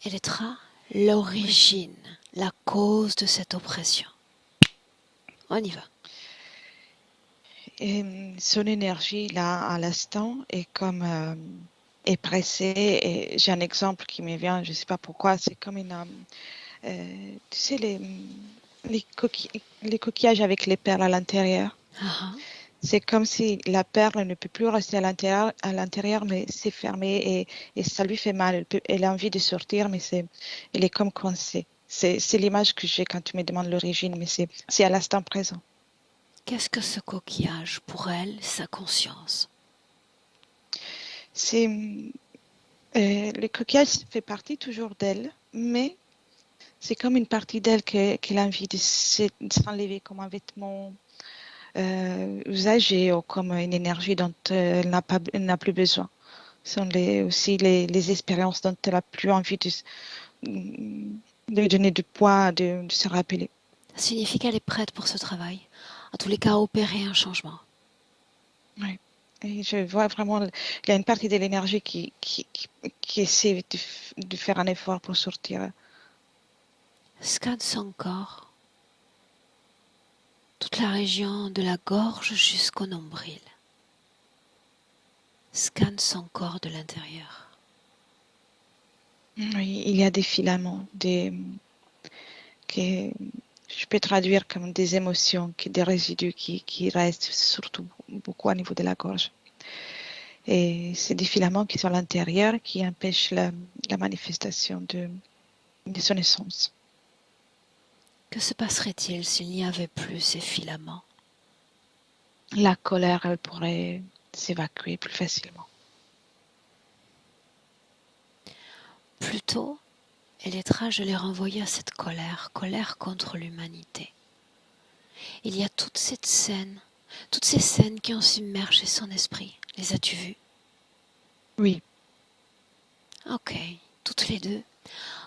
Elettra, l'origine, la cause de cette oppression. On y va. Et son énergie, là, à l'instant, est pressée. Et j'ai un exemple qui me vient, je ne sais pas pourquoi, c'est comme tu sais, les coquillages avec les perles à l'intérieur. Ah, C'est comme si la perle ne peut plus rester à l'intérieur, mais c'est fermé et ça lui fait mal. Elle a envie de sortir, mais elle est comme coincée. C'est l'image que j'ai quand tu me demandes l'origine, mais c'est à l'instant présent. Qu'est-ce que ce coquillage pour elle, sa conscience? Le coquillage fait partie toujours d'elle, mais c'est comme une partie d'elle qu'elle a envie de s'enlever comme un vêtement usagé ou comme une énergie dont elle n'a plus besoin. Ce sont aussi les expériences dont elle n'a plus envie de donner du poids, de se rappeler. Ça signifie qu'elle est prête pour ce travail. En tous les cas, opérer un changement. Oui. Et je vois vraiment, il y a une partie de l'énergie qui essaie de faire un effort pour sortir. Scanne son corps, toute la région de la gorge jusqu'au nombril. Scanne son corps de l'intérieur. Oui, il y a des filaments, que je peux traduire comme des émotions, des résidus qui restent surtout beaucoup au niveau de la gorge. Et c'est des filaments qui sont à l'intérieur qui empêchent la manifestation de son essence. Que se passerait-il s'il n'y avait plus ces filaments? La colère, elle pourrait s'évacuer plus facilement. Plutôt, Elettra, je l'ai renvoyée à cette colère contre l'humanité. Il y a toutes ces scènes qui ont submergé son esprit. Les as-tu vues? Oui. Ok, toutes les deux.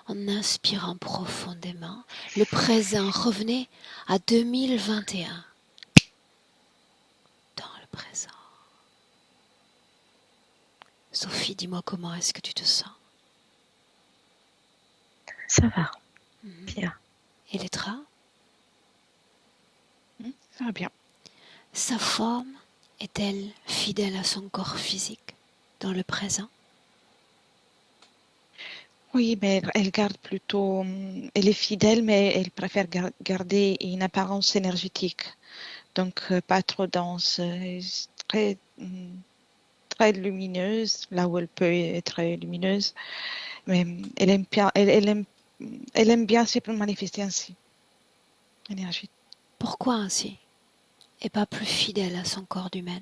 En inspirant profondément, le présent, revenez à 2021. Dans le présent. Sophie, dis-moi comment est-ce que tu te sens? Ça va, bien. Elettra? Ça va bien. Sa forme est-elle fidèle à son corps physique dans le présent? Oui, mais elle garde plutôt, elle est fidèle, mais elle préfère garder une apparence énergétique. Donc, pas trop dense, très, très lumineuse, là où elle peut être très lumineuse. Mais elle aime bien, elle aime bien se manifester ainsi, énergie. Pourquoi ainsi? Et pas plus fidèle à son corps d'humaine?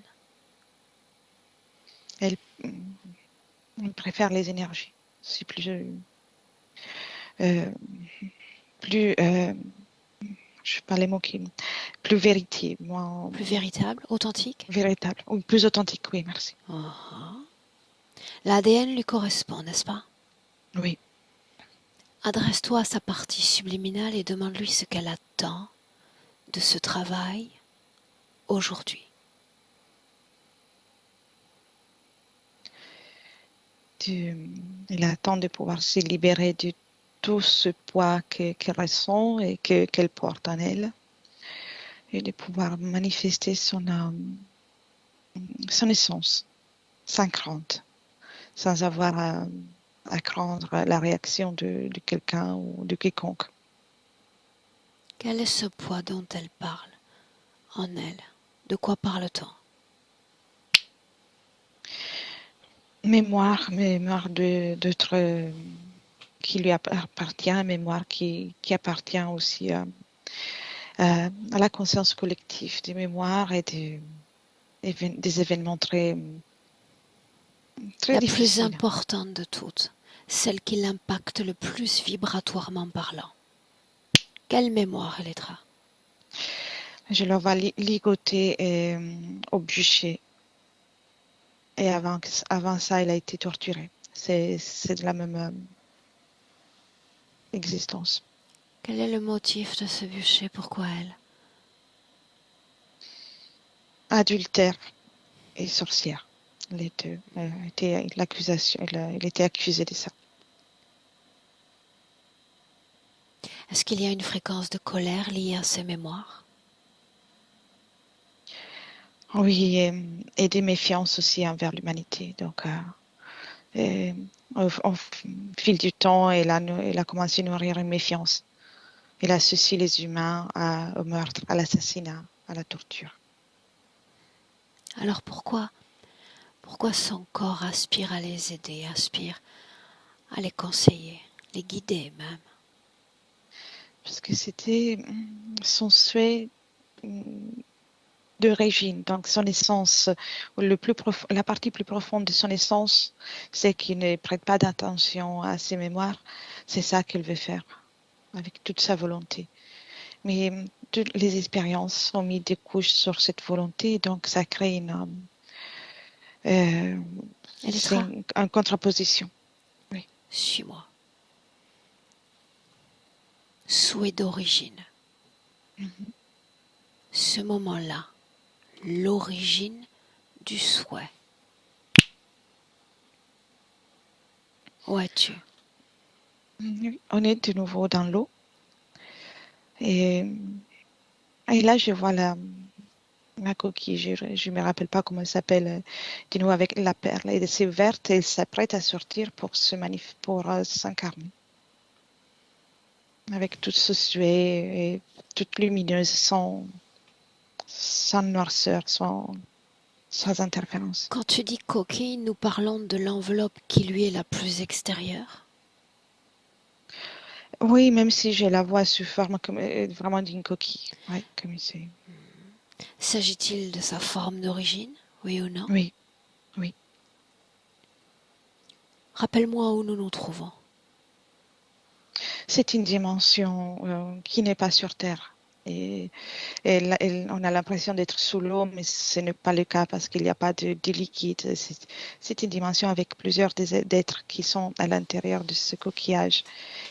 Elle, préfère les énergies. C'est plus, plus, je sais pas les mots qui, plus vérité, moins Plus véritable, authentique? véritable, ou plus authentique. Oui, merci. L'ADN lui correspond, n'est-ce pas? Oui. Adresse-toi à sa partie subliminale et demande-lui ce qu'elle attend de ce travail aujourd'hui. Elle attend de pouvoir se libérer de tout ce poids qu'elle ressent et qu'elle porte en elle, et de pouvoir manifester son essence, sans crainte, sans avoir à craindre la réaction de quelqu'un ou de quiconque. Quel est ce poids dont elle parle en elle? De quoi parle-t-on? Mémoire d'autres qui lui appartient, mémoire qui appartient aussi à la conscience collective, des mémoires et des événements très, très La difficiles. plus importante de toutes, celle qui l'impacte le plus vibratoirement parlant. Quelle mémoire, Elettra? Je le vois ligoté au bûcher. Et avant ça, il a été torturé. C'est de la même existence. Quel est le motif de ce bûcher? Pourquoi elle? Adultère et sorcière. Les deux. L'accusation, il était accusé de ça. Est-ce qu'il y a une fréquence de colère liée à ces mémoires? Oui, et des méfiances aussi envers l'humanité. Donc, au fil du temps, elle a commencé à nourrir une méfiance. Elle associe les humains au meurtre, à l'assassinat, à la torture. Alors pourquoi son corps aspire à les aider, aspire à les conseiller, les guider même? Parce que c'était son souhait d'origine, donc son essence, la partie plus profonde de son essence, c'est qu'il ne prête pas d'attention à ses mémoires. C'est ça qu'il veut faire, avec toute sa volonté. Mais toutes les expériences ont mis des couches sur cette volonté, donc ça crée une contraposition. Oui. Suis-moi. Souhait d'origine. Ce moment-là, l'origine du souhait. Où es-tu? On est de nouveau dans l'eau. Et là, je vois la coquille. Je me rappelle pas comment elle s'appelle. De nouveau avec la perle. Et c'est verte et elle s'apprête à sortir pour s'incarner. Avec tout ce suet et toute lumineuse, sans noirceur, sans interférence. Quand tu dis coquille, nous parlons de l'enveloppe qui lui est la plus extérieure. Oui, même si je la vois sous forme vraiment d'une coquille. Oui, comme c'est. S'agit-il de sa forme d'origine, oui ou non? Oui. Rappelle-moi où nous nous trouvons. C'est une dimension qui n'est pas sur Terre. Et on a l'impression d'être sous l'eau, mais ce n'est pas le cas parce qu'il n'y a pas de liquide. C'est une dimension avec plusieurs êtres qui sont à l'intérieur de ce coquillage.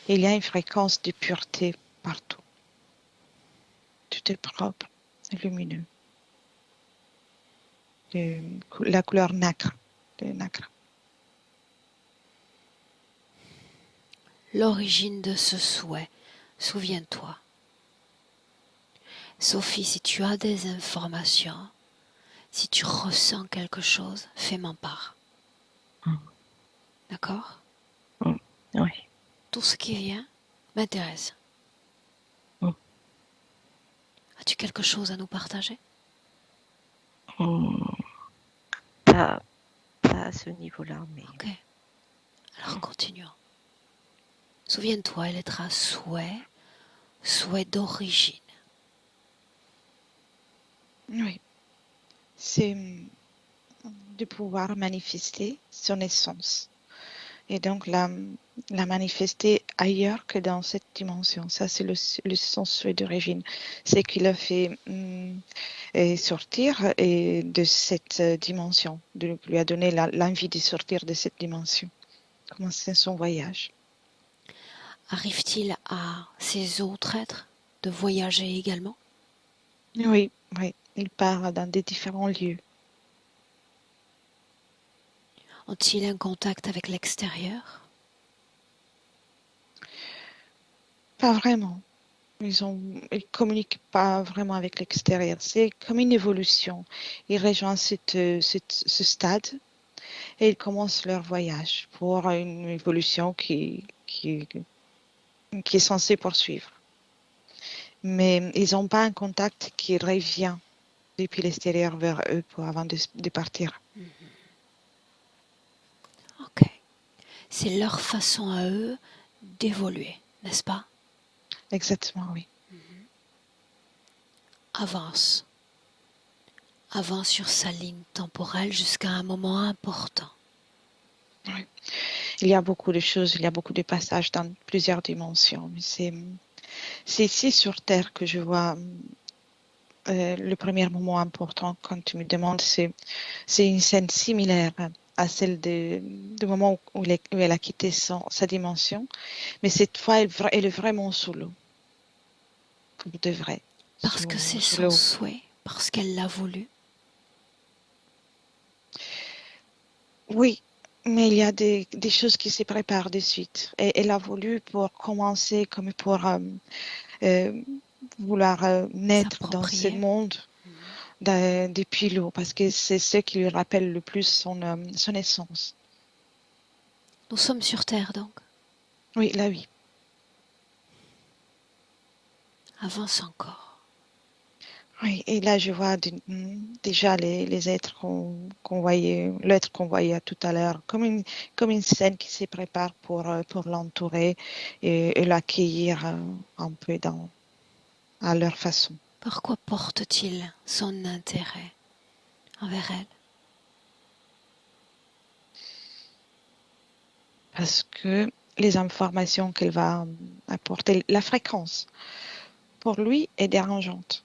Et il y a une fréquence de pureté partout. Tout est propre et lumineux. La couleur nacre. L'origine de ce souhait, souviens-toi. Sophie, si tu as des informations, si tu ressens quelque chose, fais-m'en part. D'accord? Oui. Tout ce qui vient m'intéresse. As-tu quelque chose à nous partager? Pas à ce niveau-là, mais... Ok. Alors continuons. Souviens-toi, elle est un souhait d'origine. Oui. C'est de pouvoir manifester son essence. Et donc la manifester ailleurs que dans cette dimension. Ça, c'est son souhait d'origine. C'est qu'il a fait sortir de cette dimension, lui a donné l'envie de sortir de cette dimension. Commencer son voyage. Arrive-t-il à ces autres êtres de voyager également? Oui. Il part dans des différents lieux. Ont-ils un contact avec l'extérieur? Pas vraiment. Ils communiquent pas vraiment avec l'extérieur. C'est comme une évolution. Ils rejoignent ce stade et ils commencent leur voyage pour une évolution qui est censée poursuivre. Mais ils n'ont pas un contact qui revient depuis l'extérieur vers eux avant de partir. Ok. C'est leur façon à eux d'évoluer, n'est-ce pas? Exactement, oui. Avance. Avance sur sa ligne temporelle jusqu'à un moment important. Oui. Il y a beaucoup de choses, il y a beaucoup de passages dans plusieurs dimensions. Mais c'est ici sur Terre que je vois le premier moment important quand tu me demandes. C'est une scène similaire à celle du moment où elle a quitté sa dimension. Mais cette fois, elle est vraiment sous l'eau. Comme de vrai. Parce que c'est son souhait, parce qu'elle l'a voulu. Oui, mais il y a des choses qui se préparent de suite. Et elle a voulu pour commencer, comme pour vouloir naître dans ce monde depuis l'eau, parce que c'est ce qui lui rappelle le plus son essence. Nous sommes sur Terre donc. Oui, là oui. Avance encore. Oui, et là, je vois déjà les êtres qu'on voyait, l'être qu'on voyait tout à l'heure, comme une scène qui se prépare pour l'entourer et l'accueillir un peu à leur façon. Pourquoi porte-t-il son intérêt envers elle? Parce que les informations qu'elle va apporter, la fréquence, pour lui, est dérangeante.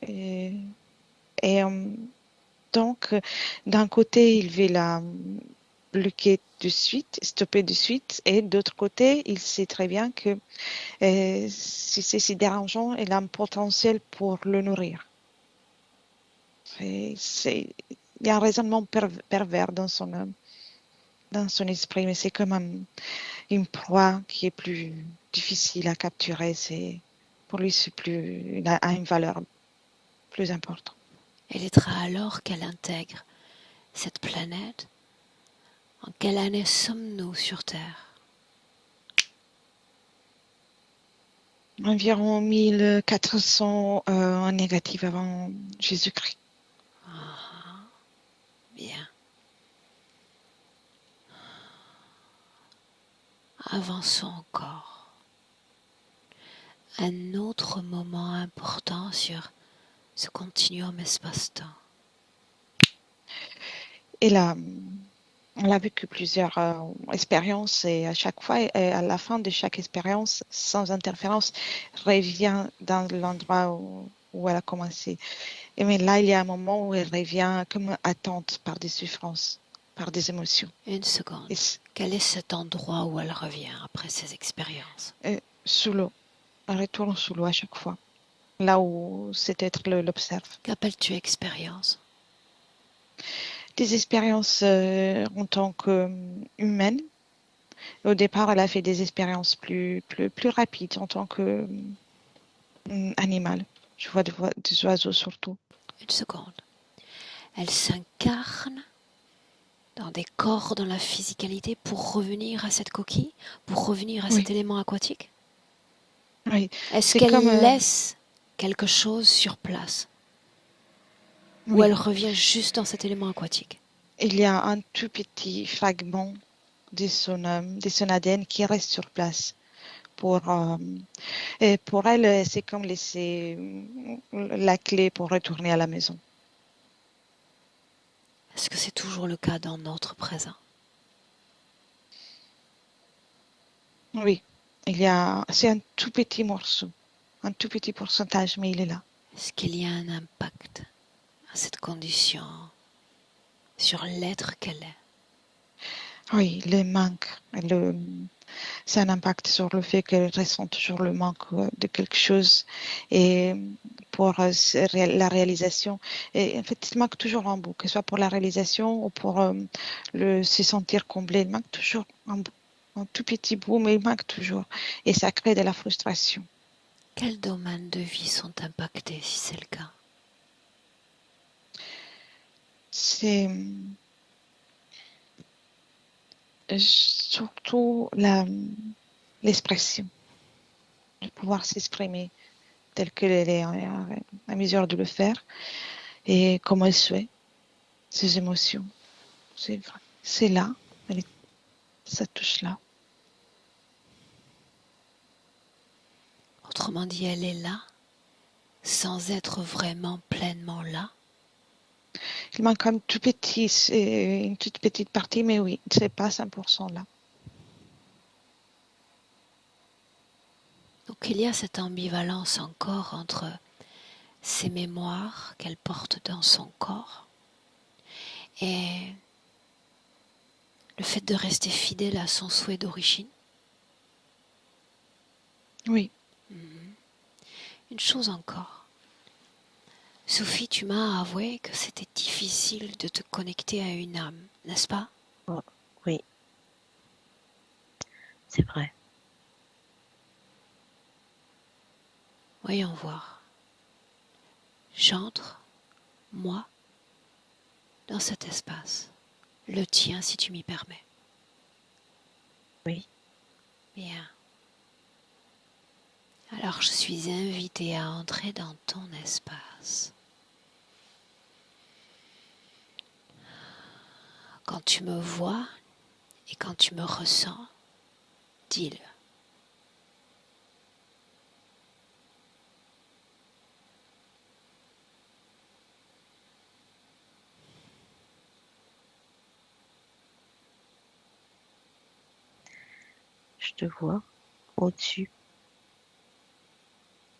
Et, et donc, d'un côté, il veut la bloquer de suite, stopper de suite, et d'autre côté, il sait très bien que si c'est si dérangeant, il a un potentiel pour le nourrir. Il y a un raisonnement pervers dans son esprit, mais c'est comme une proie qui est plus difficile à capturer. Pour lui, il a une valeur plus importante. Elle est alors qu'elle intègre cette planète. En quelle année sommes-nous sur Terre? Environ 1400 en négatif avant Jésus-Christ. Ah, bien. Avançons encore. Un autre moment important sur ce continuum espace-temps. Et là, on a vécu plusieurs expériences et à chaque fois, et à la fin de chaque expérience, sans interférence, revient dans l'endroit où elle a commencé. Et mais là, il y a un moment où elle revient comme attente par des souffrances, par des émotions. Une seconde. Quel est cet endroit où elle revient après ces expériences? Sous l'eau. Elle retourne sous l'eau à chaque fois. Là où cet être l'observe. Qu'appelles-tu expérience? Des expériences en tant qu'humaine. Au départ, elle a fait des expériences plus rapides en tant qu'animal. Je vois des oiseaux surtout. Une seconde. Elle s'incarne dans des corps, dans la physicalité, pour revenir à cette coquille, pour revenir à cet élément aquatique? Oui. Est-ce C'est qu'elle comme laisse quelque chose sur place? Ou elle revient juste dans cet élément aquatique? Il y a un tout petit fragment de son ADN qui reste sur place. Et pour elle, c'est comme laisser la clé pour retourner à la maison. Est-ce que c'est toujours le cas dans notre présent? Oui, c'est un tout petit morceau, un tout petit pourcentage, mais il est là. Est-ce qu'il y a un impact à cette condition sur l'être qu'elle est? Oui, le manque, c'est un impact sur le fait qu'elle ressent toujours le manque de quelque chose et pour la réalisation. Et en fait, il manque toujours un bout, que ce soit pour la réalisation ou pour se sentir comblé. Il manque toujours un bout, un tout petit bout, mais il manque toujours. Et ça crée de la frustration. Quels domaines de vie sont impactés si c'est le cas? C'est surtout l'expression, de pouvoir s'exprimer telle qu'elle est à mesure de le faire et comment elle souhaite ses émotions. C'est vrai. C'est là, ça touche là. Autrement dit, elle est là, sans être vraiment pleinement là. Il manque un tout petit, une toute petite partie, mais oui, c'est pas 100% là. Donc il y a cette ambivalence encore entre ces mémoires qu'elle porte dans son corps et le fait de rester fidèle à son souhait d'origine. Oui. Une chose encore. Sophie, tu m'as avoué que c'était difficile de te connecter à une âme, n'est-ce pas? Oh, oui, c'est vrai. Voyons voir. J'entre, moi, dans cet espace. Le tien, si tu m'y permets. Oui. Bien. Alors je suis invitée à entrer dans ton espace. Quand tu me vois et quand tu me ressens, dis-le. Je te vois au-dessus.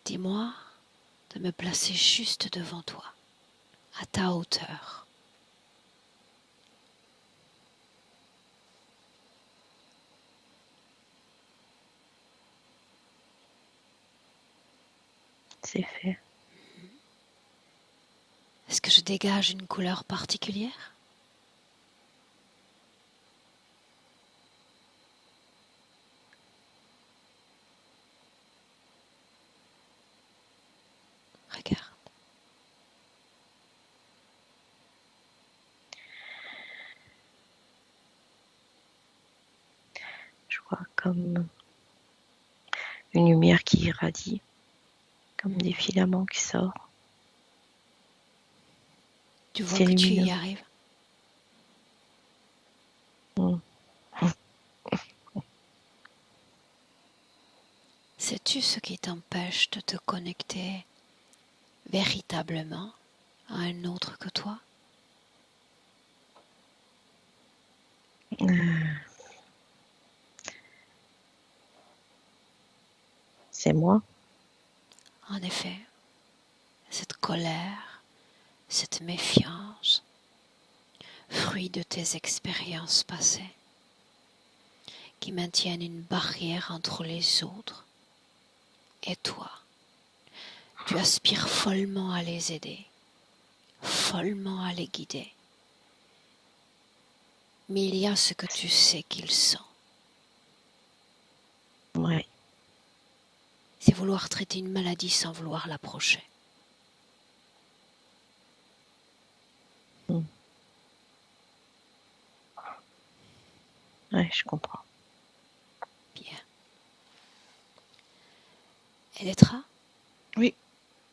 Dis-moi de me placer juste devant toi, à ta hauteur. C'est fait. Est-ce que je dégage une couleur particulière? Regarde. Je vois comme une lumière qui irradie, comme des filaments qui sortent. Tu vois C'est que tu y lumineux. arrives. Mm. Sais-tu ce qui t'empêche de te connecter véritablement à un autre que toi? C'est moi. En effet, cette colère, cette méfiance, fruit de tes expériences passées, qui maintiennent une barrière entre les autres et toi. Tu aspires follement à les aider, follement à les guider. Mais il y a ce que tu sais qu'ils sont. Ouais. C'est vouloir traiter une maladie sans vouloir l'approcher. Mm. Ouais, je comprends. Bien. Elettra? Oui,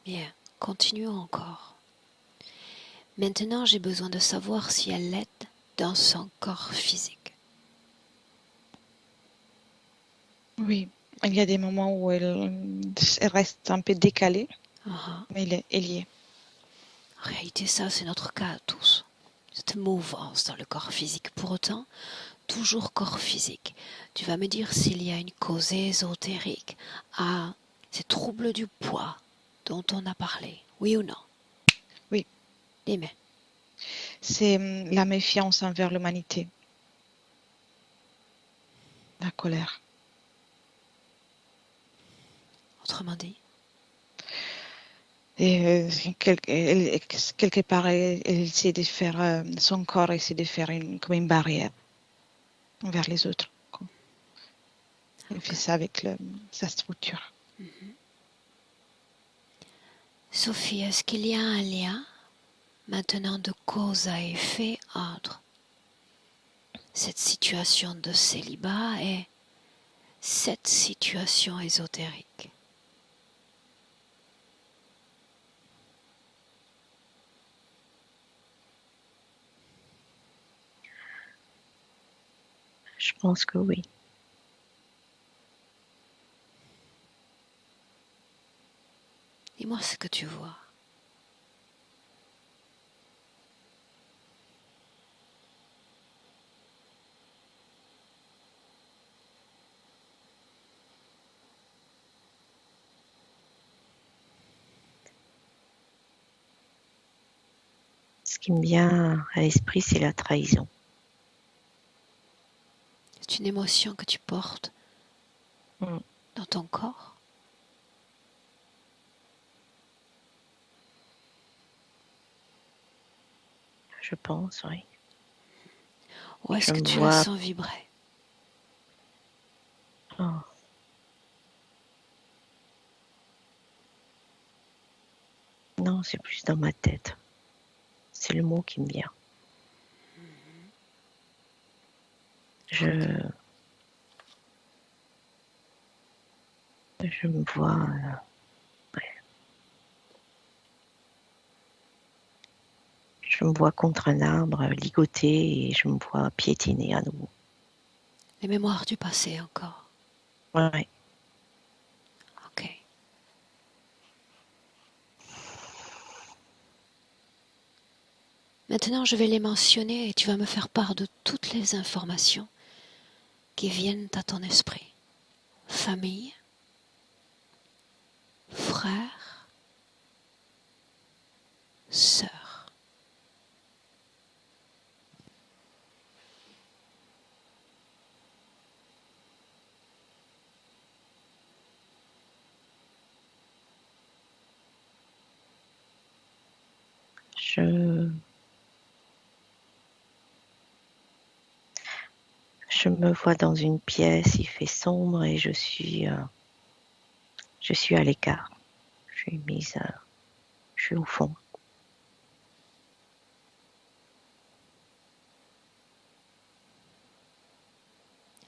Bien. Continuons encore. Maintenant, j'ai besoin de savoir si elle l'aide dans son corps physique. oui. Il y a des moments où elle reste un peu décalée, Uh-huh. mais elle y est. En réalité, ça, c'est notre cas à tous. Cette mouvance dans le corps physique. Pour autant, toujours corps physique. Tu vas me dire s'il y a une cause ésotérique à ces troubles du poids dont on a parlé. Oui ou non? Oui. Dis-moi. C'est la méfiance envers l'humanité, la colère. Autrement dit? Et quelque part, elle essaie de faire, son corps essaie de faire comme une barrière envers les autres, quoi. Elle fait ça avec sa structure. Sophie, est-ce qu'il y a un lien maintenant de cause à effet entre cette situation de célibat et cette situation ésotérique? Je pense que oui. Dis-moi ce que tu vois. Ce qui me vient à l'esprit, c'est la trahison. C'est une émotion que tu portes Mm. dans ton corps? Je pense, oui. Ou est-ce Je que me tu la vois. sens vibrer? Oh. Non, c'est plus dans ma tête. C'est le mot qui me vient. Je Je me vois... Je me vois contre un arbre, ligoté, et je me vois piétiner à nouveau. Les mémoires du passé encore. Ouais. Ok. Maintenant, je vais les mentionner et tu vas me faire part de toutes les informations qui viennent à ton esprit. Famille, frère, sœur. Je me vois dans une pièce, il fait sombre et je suis à l'écart. Je suis au fond.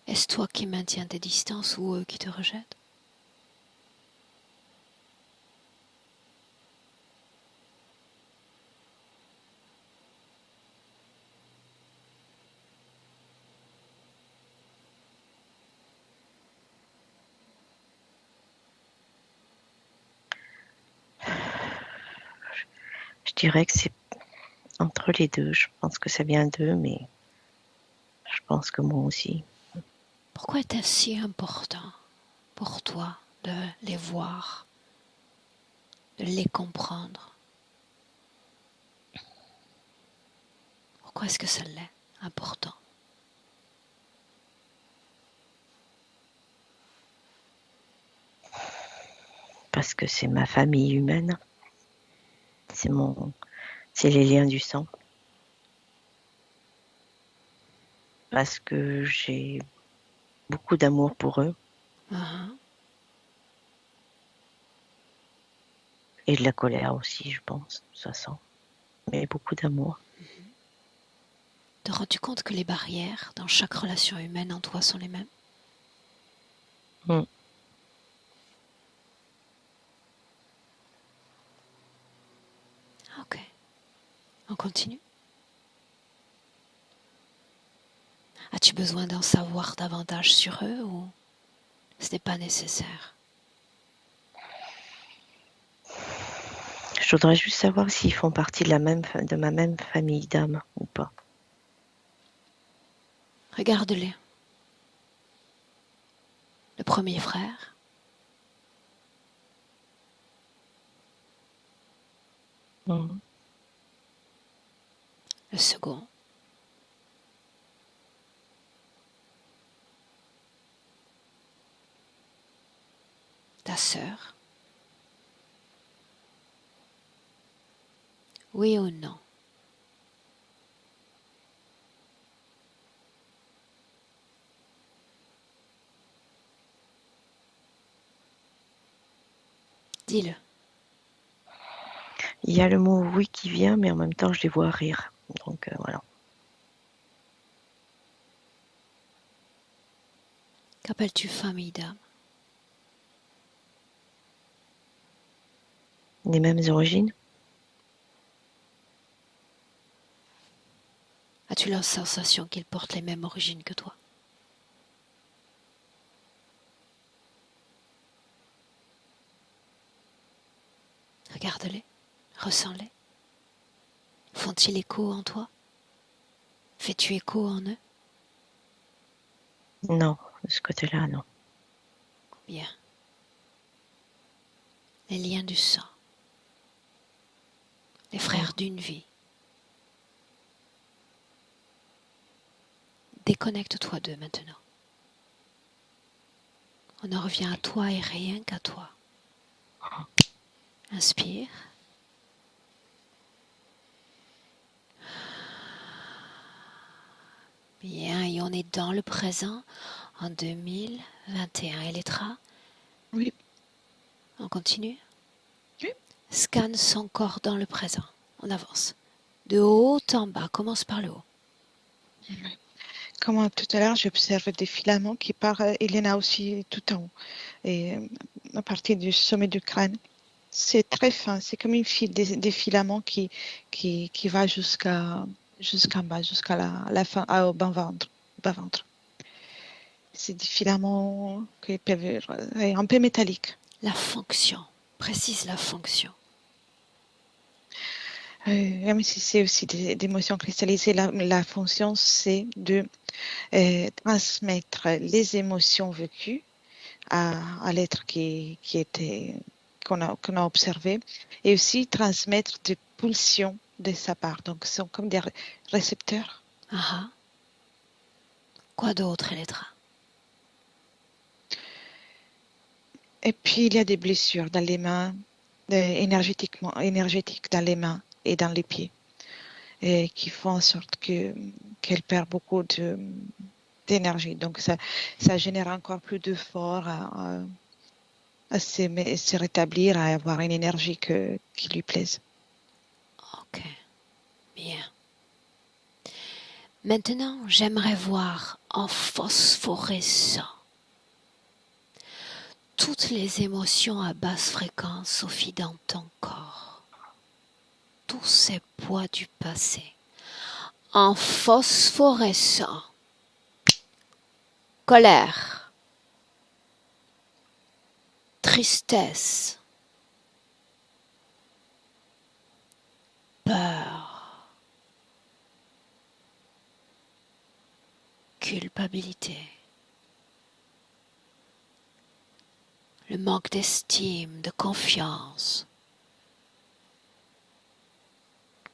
Est-ce toi qui maintiens tes distances ou eux qui te rejettent? Je dirais que c'est entre les deux. Je pense que ça vient d'eux, mais je pense que moi aussi. Pourquoi est-ce si important pour toi de les voir, de les comprendre? Pourquoi est-ce que ça l'est important? Parce que c'est ma famille humaine. C'est les liens du sang. Parce que j'ai beaucoup d'amour pour eux. Et de la colère aussi, je pense, ça sent. Mais beaucoup d'amour. Te rends-tu compte que les barrières dans chaque relation humaine en toi sont les mêmes? Ok. On continue. As-tu besoin d'en savoir davantage sur eux ou ce n'est pas nécessaire? Je voudrais juste savoir s'ils font partie de ma même famille d'âmes ou pas. Regarde-les. Le premier frère, le second, ta sœur. Oui ou non? Dis-le. Il y a le mot oui qui vient, mais en même temps, je les vois rire. Donc voilà. Qu'appelles-tu famille d'âme? Les mêmes origines? As-tu la sensation qu'ils portent les mêmes origines que toi? Regarde-les, ressens-les. Font-ils écho en toi? Fais-tu écho en eux? Non, de ce côté-là, non. Bien. Les liens du sang. Les frères d'une vie. Déconnecte-toi d'eux maintenant. On en revient à toi et rien qu'à toi. Inspire. Bien, et on est dans le présent en 2021. Elettra, Oui. on continue? Oui. Scanne son corps dans le présent. On avance. De haut en bas, commence par le haut. Comme tout à l'heure, j'observe des filaments qui partent. Elena aussi tout en haut. Et à partir du sommet du crâne. C'est très fin, c'est comme une file, des filaments qui va jusqu'en bas, jusqu'à la fin, au bas-ventre. C'est des filaments qui peuvent être un peu métalliques. La fonction, précise la fonction. Même si c'est aussi des émotions cristallisées, la fonction, c'est de transmettre les émotions vécues à l'être qu'on a observé, et aussi transmettre des pulsions de sa part. Donc, ce sont comme des récepteurs. Ah. Quoi d'autre, Elettra? Et puis, il y a des blessures dans les mains, énergétiques dans les mains et dans les pieds, et qui font en sorte qu'elle perd beaucoup d'énergie. Donc, ça génère encore plus d'efforts à se rétablir, à avoir une énergie qui lui plaise. Ok, bien. Maintenant, j'aimerais voir en phosphorescent toutes les émotions à basse fréquence, Sophie, dans ton corps. Tous ces poids du passé. En phosphorescent. Colère. Tristesse. Peur. Culpabilité. Le manque d'estime, de confiance.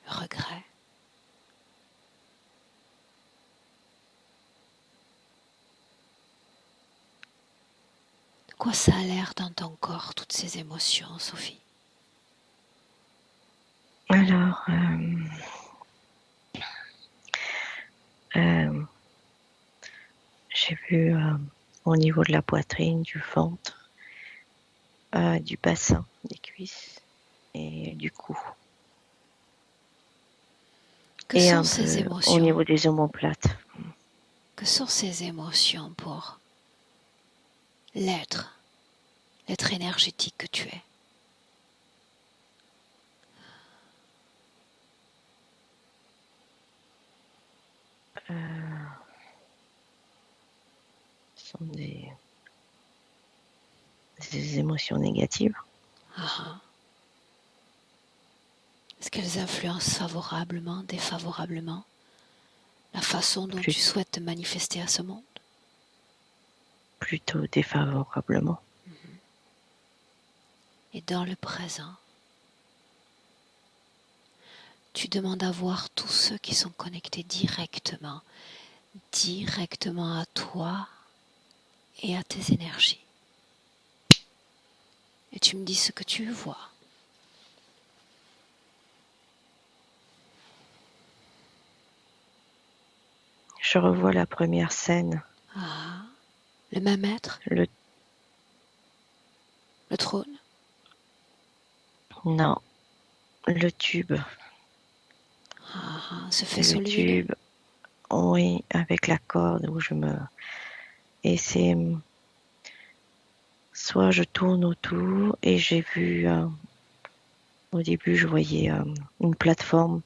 Le regret. De quoi ça a l'air dans ton corps, toutes ces émotions, Sophie? Alors, j'ai vu au niveau de la poitrine, du ventre, du bassin, des cuisses et du cou. Que et sont un ces peu émotions? au niveau des omoplates. Que sont ces émotions pour l'être énergétique que tu es? Ce sont des émotions négatives. Ah. Est-ce qu'elles influencent favorablement, défavorablement la façon dont tu souhaites te manifester à ce monde? Plutôt défavorablement. Et dans le présent, tu demandes à voir tous ceux qui sont connectés directement à toi et à tes énergies. Et tu me dis ce que tu vois. Je revois la première scène. Ah, le même être? Le trône? Non, le tube. Ce faisceau Le lumineux? tube, oui, avec la corde où je me... Et c'est... Soit je tourne autour et j'ai vu... au début, je voyais une plateforme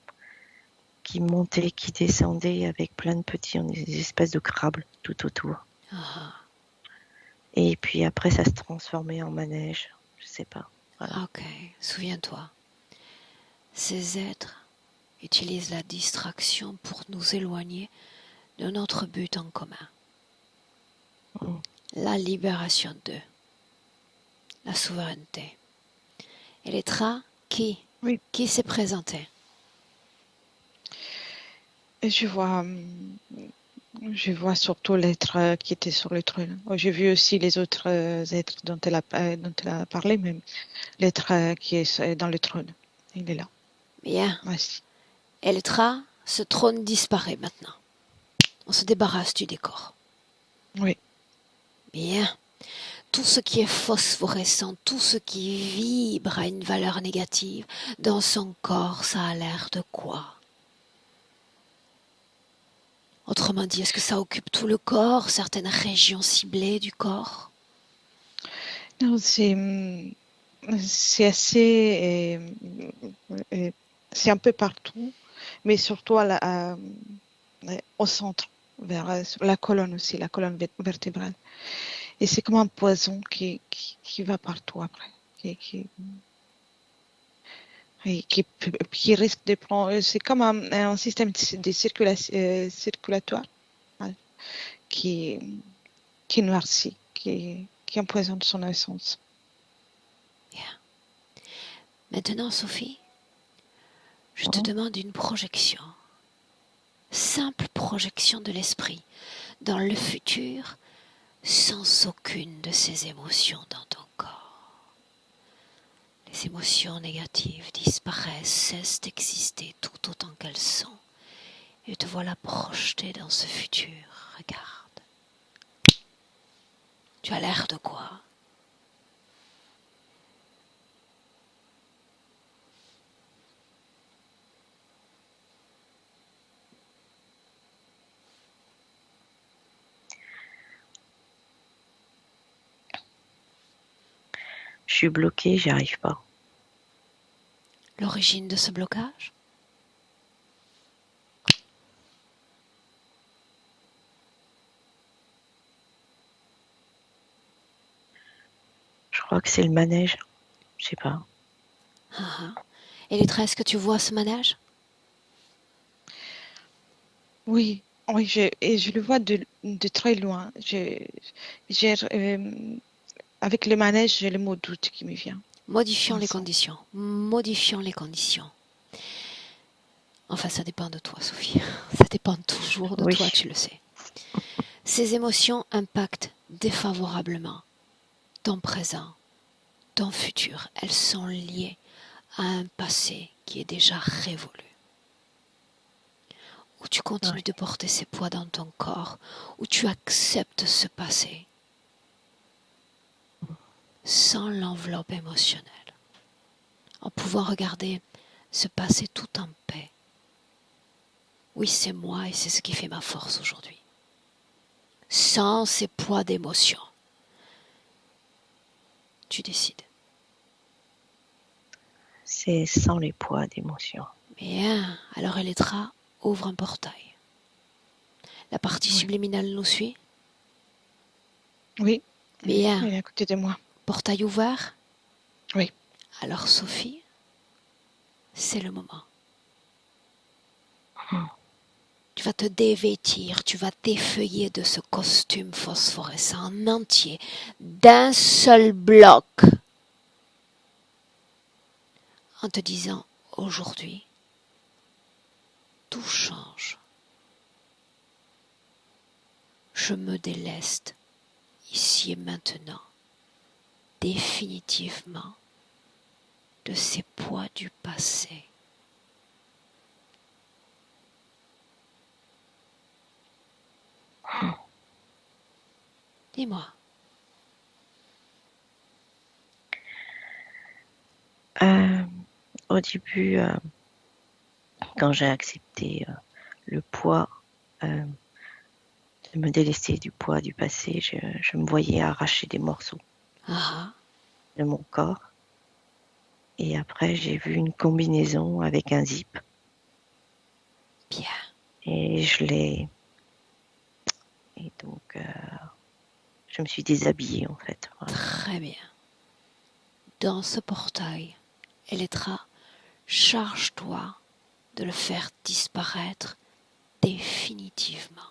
qui montait, qui descendait avec plein de petits, des espèces de crabes tout autour. Et puis après, ça se transformait en manège. Je sais pas. Voilà. Ok, souviens-toi. Ces êtres utilisent la distraction pour nous éloigner de notre but en commun. La libération d'eux. La souveraineté. Et Elettra, qui s'est présenté? Et je vois surtout l'être qui était sur le trône. J'ai vu aussi les autres êtres dont elle a parlé, mais l'être qui est dans le trône, il est là. Bien. Merci. Elettra, ce trône disparaît maintenant. On se débarrasse du décor. Oui. Bien. Tout ce qui est phosphorescent, tout ce qui vibre à une valeur négative, dans son corps, ça a l'air de quoi? Autrement dit, est-ce que ça occupe tout le corps, certaines régions ciblées du corps? Non, c'est assez, c'est un peu partout, mais surtout au centre, vers la colonne aussi, la colonne vertébrale. Et c'est comme un poison qui va partout après, qui risque de prendre. C'est comme un système de circulatoire, hein, qui, qui noircit, qui empoisonne son essence. Bien. Maintenant, Sophie, je te demande une projection. Simple projection de l'esprit dans le futur sans aucune de ces émotions dans ton corps. Les émotions négatives disparaissent, cessent d'exister tout autant qu'elles sont. Et te voilà projeté dans ce futur. Regarde. Tu as l'air de quoi? Je suis bloquée, j'y arrive pas. L'origine de ce blocage? Je crois que c'est le manège. Je sais pas. Et les tresses que tu vois à ce manège? Oui, oui, je le vois de très loin. Avec le manège, j'ai le mot doute qui me vient. Modifions les conditions. Modifions les conditions. Enfin, ça dépend de toi, Sophie. Ça dépend toujours de Oui. toi, tu le sais. Ces émotions impactent défavorablement ton présent, ton futur. Elles sont liées à un passé qui est déjà révolu. Où tu continues de porter ces poids dans ton corps, où tu acceptes ce passé sans l'enveloppe émotionnelle, en pouvant regarder ce passé tout en paix. Oui, c'est moi et c'est ce qui fait ma force aujourd'hui. Sans ces poids d'émotion. Tu décides. C'est sans les poids d'émotion. Bien, alors Elettra ouvre un portail. La partie subliminale nous suit? Oui. Bien. Elle est à côté de moi. Portail ouvert? Oui. Alors Sophie, c'est le moment. Tu vas te dévêtir, tu vas t'effeuiller de ce costume phosphorescent en entier, d'un seul bloc, en te disant aujourd'hui, tout change. Je me déleste ici et maintenant, définitivement, de ces poids du passé. Dis-moi. Au début, quand j'ai accepté le poids, de me délester du poids du passé, je me voyais arracher des morceaux de mon corps. Et après, j'ai vu une combinaison avec un zip. Bien. Et Et donc, je me suis déshabillée en fait. Voilà. Très bien. Dans ce portail, Elettra, charge-toi de le faire disparaître définitivement.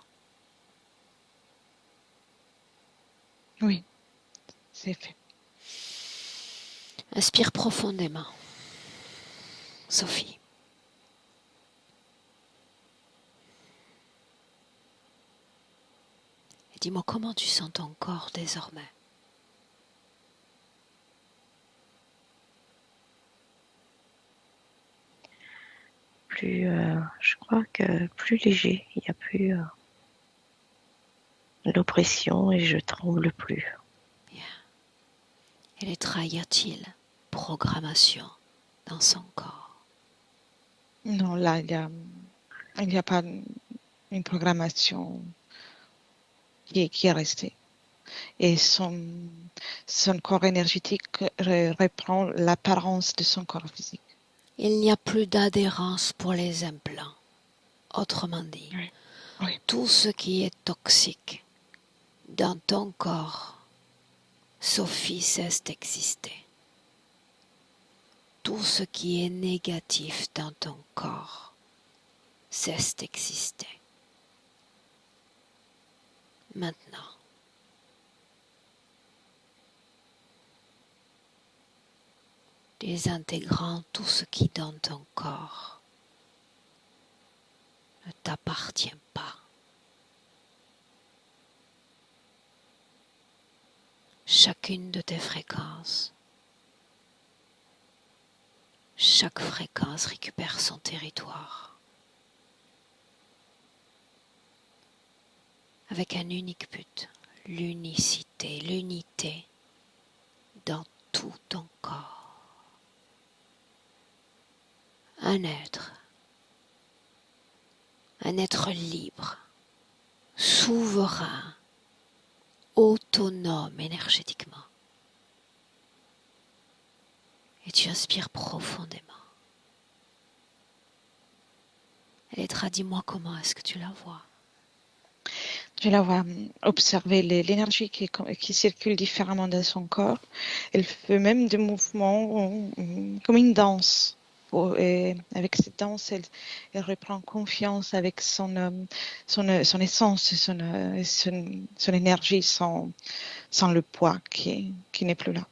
Oui, c'est fait. Inspire profondément. Sophie. Et dis-moi comment tu sens ton corps désormais. Je crois que plus léger, il n'y a plus l'oppression et je tremble plus. Bien. Elettra, y a-t-il programmation dans son corps? Non, là, il y a pas une programmation qui est restée. et son corps énergétique reprend l'apparence de son corps physique. Il n'y a plus d'adhérence pour les implants. Autrement dit, Oui. Oui. tout ce qui est toxique dans ton corps, Sophie, cesse d'exister. Tout ce qui est négatif dans ton corps cesse d'exister. Maintenant, désintégrant tout ce qui dans ton corps ne t'appartient pas. Chacune de tes fréquences, chaque fréquence récupère son territoire avec un unique but, l'unicité, l'unité dans tout ton corps. Un être libre, souverain, autonome énergétiquement. Et tu inspires profondément. Elettra, dis-moi comment est-ce que tu la vois? Je la vois observer l'énergie qui circule différemment dans son corps. Elle fait même des mouvements comme une danse. Et avec cette danse, elle reprend confiance avec son essence, son énergie, sans le poids qui n'est plus là.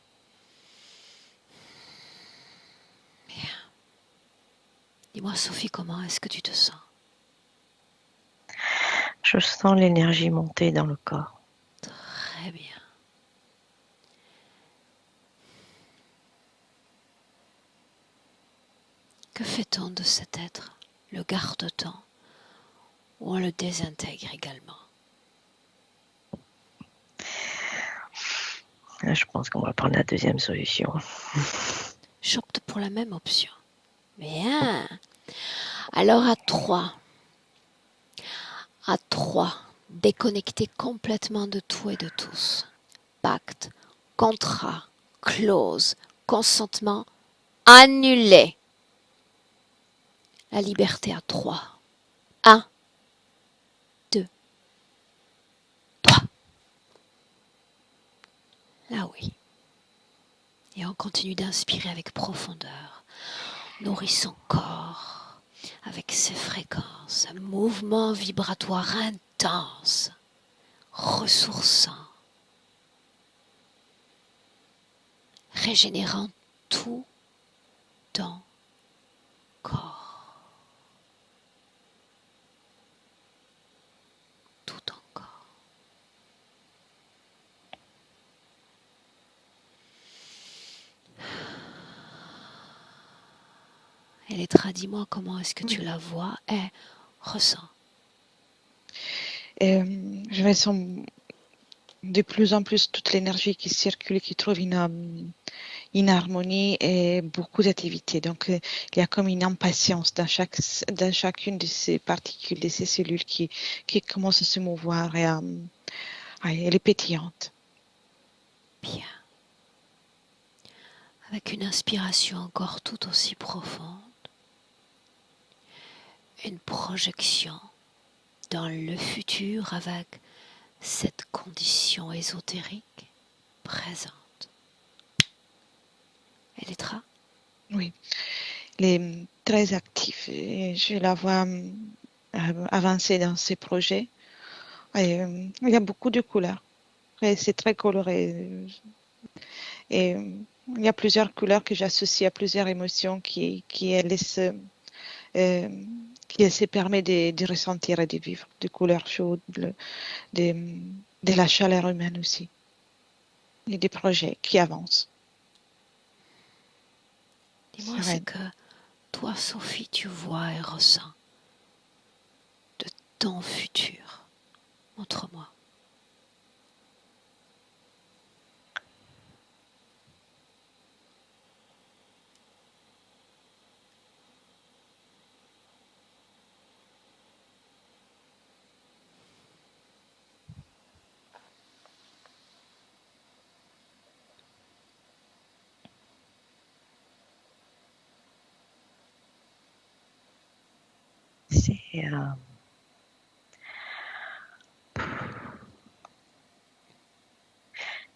Bien. Dis-moi, Sophie, comment est-ce que tu te sens? Je sens l'énergie monter dans le corps. Très bien. Que fait-on de cet être? Le garde-t-on ou on le désintègre également? Je pense qu'on va prendre la deuxième solution. J'opte pour la même option. Bien. Alors à 3, déconnecté complètement de tout et de tous. Pacte, contrat, clause, consentement annulé. La liberté à 3. 1, 2, 3. Là oui. Et on continue d'inspirer avec profondeur. Nourrit son corps avec ses fréquences, un mouvement vibratoire intense, ressourçant, régénérant tout ton corps. Tout ton corps. Elettra, dis-moi comment est-ce que tu la vois et ressens. Je ressens de plus en plus toute l'énergie qui circule, qui trouve une harmonie et beaucoup d'activité. Donc, il y a comme une impatience dans chacune de ces particules, de ces cellules qui commencent à se mouvoir et elle est pétillante. Bien. Avec une inspiration encore tout aussi profonde, une projection dans le futur avec cette condition ésotérique présente. Elettra? Oui, elle est très active. Et je la vois avancer dans ses projets. Et, il y a beaucoup de couleurs. Et c'est très coloré. Et il y a plusieurs couleurs que j'associe à plusieurs émotions qui se permet de ressentir et de vivre. Des couleurs chaudes, de la chaleur humaine aussi. Et des projets qui avancent. Dis-moi ce que toi, Sophie, tu vois et ressens de ton futur. Montre-moi.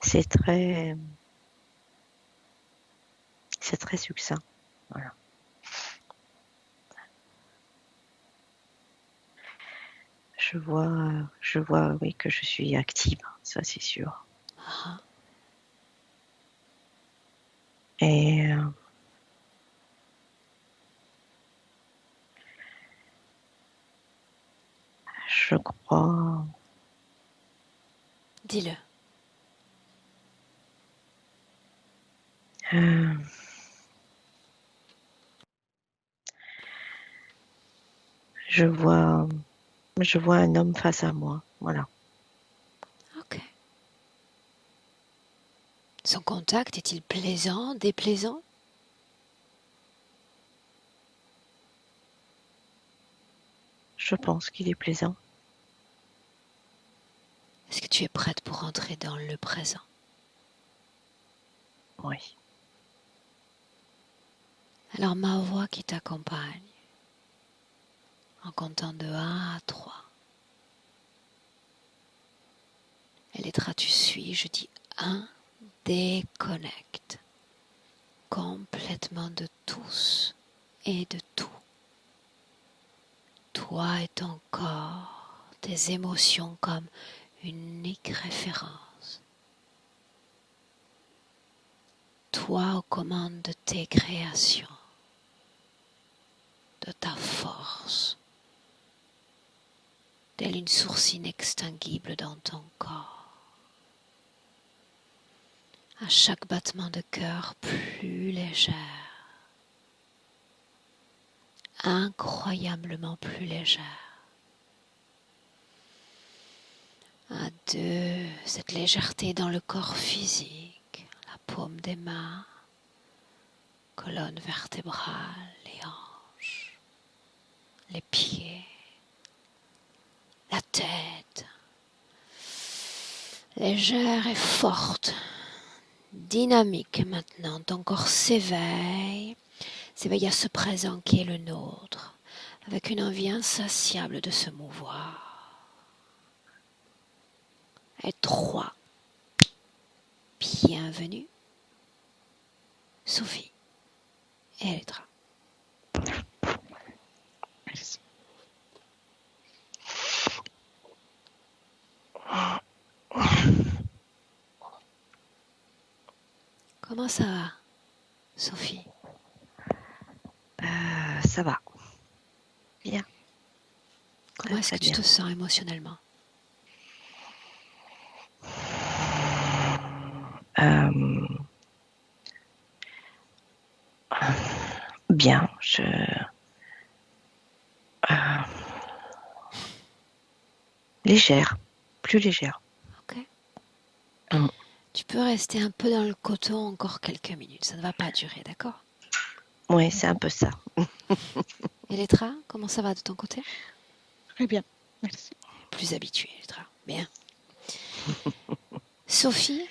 c'est très succinct. Voilà. Je vois, oui, que je suis active, ça c'est sûr. Ah, Et je crois, dis-le. euh, je vois un homme face à moi. Voilà. Ok. Son contact est-il plaisant, déplaisant? Je pense qu'il est plaisant. Est-ce que tu es prête pour entrer dans le présent? Oui. Alors ma voix qui t'accompagne, en comptant de 1 à 3. Elettra, tu suis, je dis 1, déconnecte complètement de tous et de tout. Toi et ton corps, tes émotions comme unique référence. Toi aux commandes de tes créations, de ta force, telle une source inextinguible dans ton corps. À chaque battement de cœur plus légère, incroyablement plus légère. À 2, cette légèreté dans le corps physique, la paume des mains, colonne vertébrale, les hanches, les pieds, la tête, légère et forte, dynamique maintenant. Ton corps s'éveille à ce présent qui est le nôtre, avec une envie insatiable de se mouvoir. Et 3, bienvenue, Sophie et Elettra. Merci. Comment ça va, Sophie? Ça va. Bien. Comment est-ce que tu te sens émotionnellement? Bien. Légère. Plus légère. Ok. Mm. Tu peux rester un peu dans le coton encore quelques minutes. Ça ne va pas durer, d'accord? Oui, c'est un peu ça. Elettra, comment ça va de ton côté? Très bien. Merci. Plus habituée, Elettra. Bien. Sophie,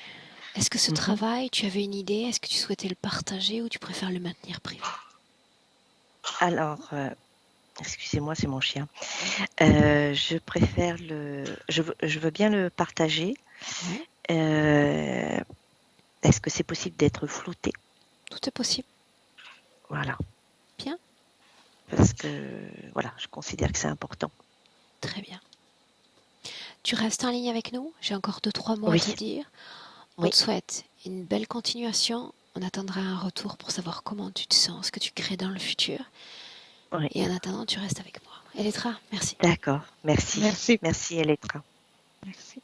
est-ce que ce travail, tu avais une idée? Est-ce que tu souhaitais le partager ou tu préfères le maintenir privé? Alors, excusez-moi, c'est mon chien. Je préfère je veux bien le partager. Ouais, Est-ce que c'est possible d'être flouté? tout est possible. Voilà. Bien. Parce que, voilà, je considère que c'est important. Très bien. Tu restes en ligne avec nous? J'ai encore 2-3 mots à Oui. te dire. On Oui. te souhaite une belle continuation. On attendra un retour pour savoir comment tu te sens, ce que tu crées dans le futur. Oui. Et en attendant, tu restes avec moi. Elettra, merci. D'accord. Merci. Merci. Merci, Elettra. Merci.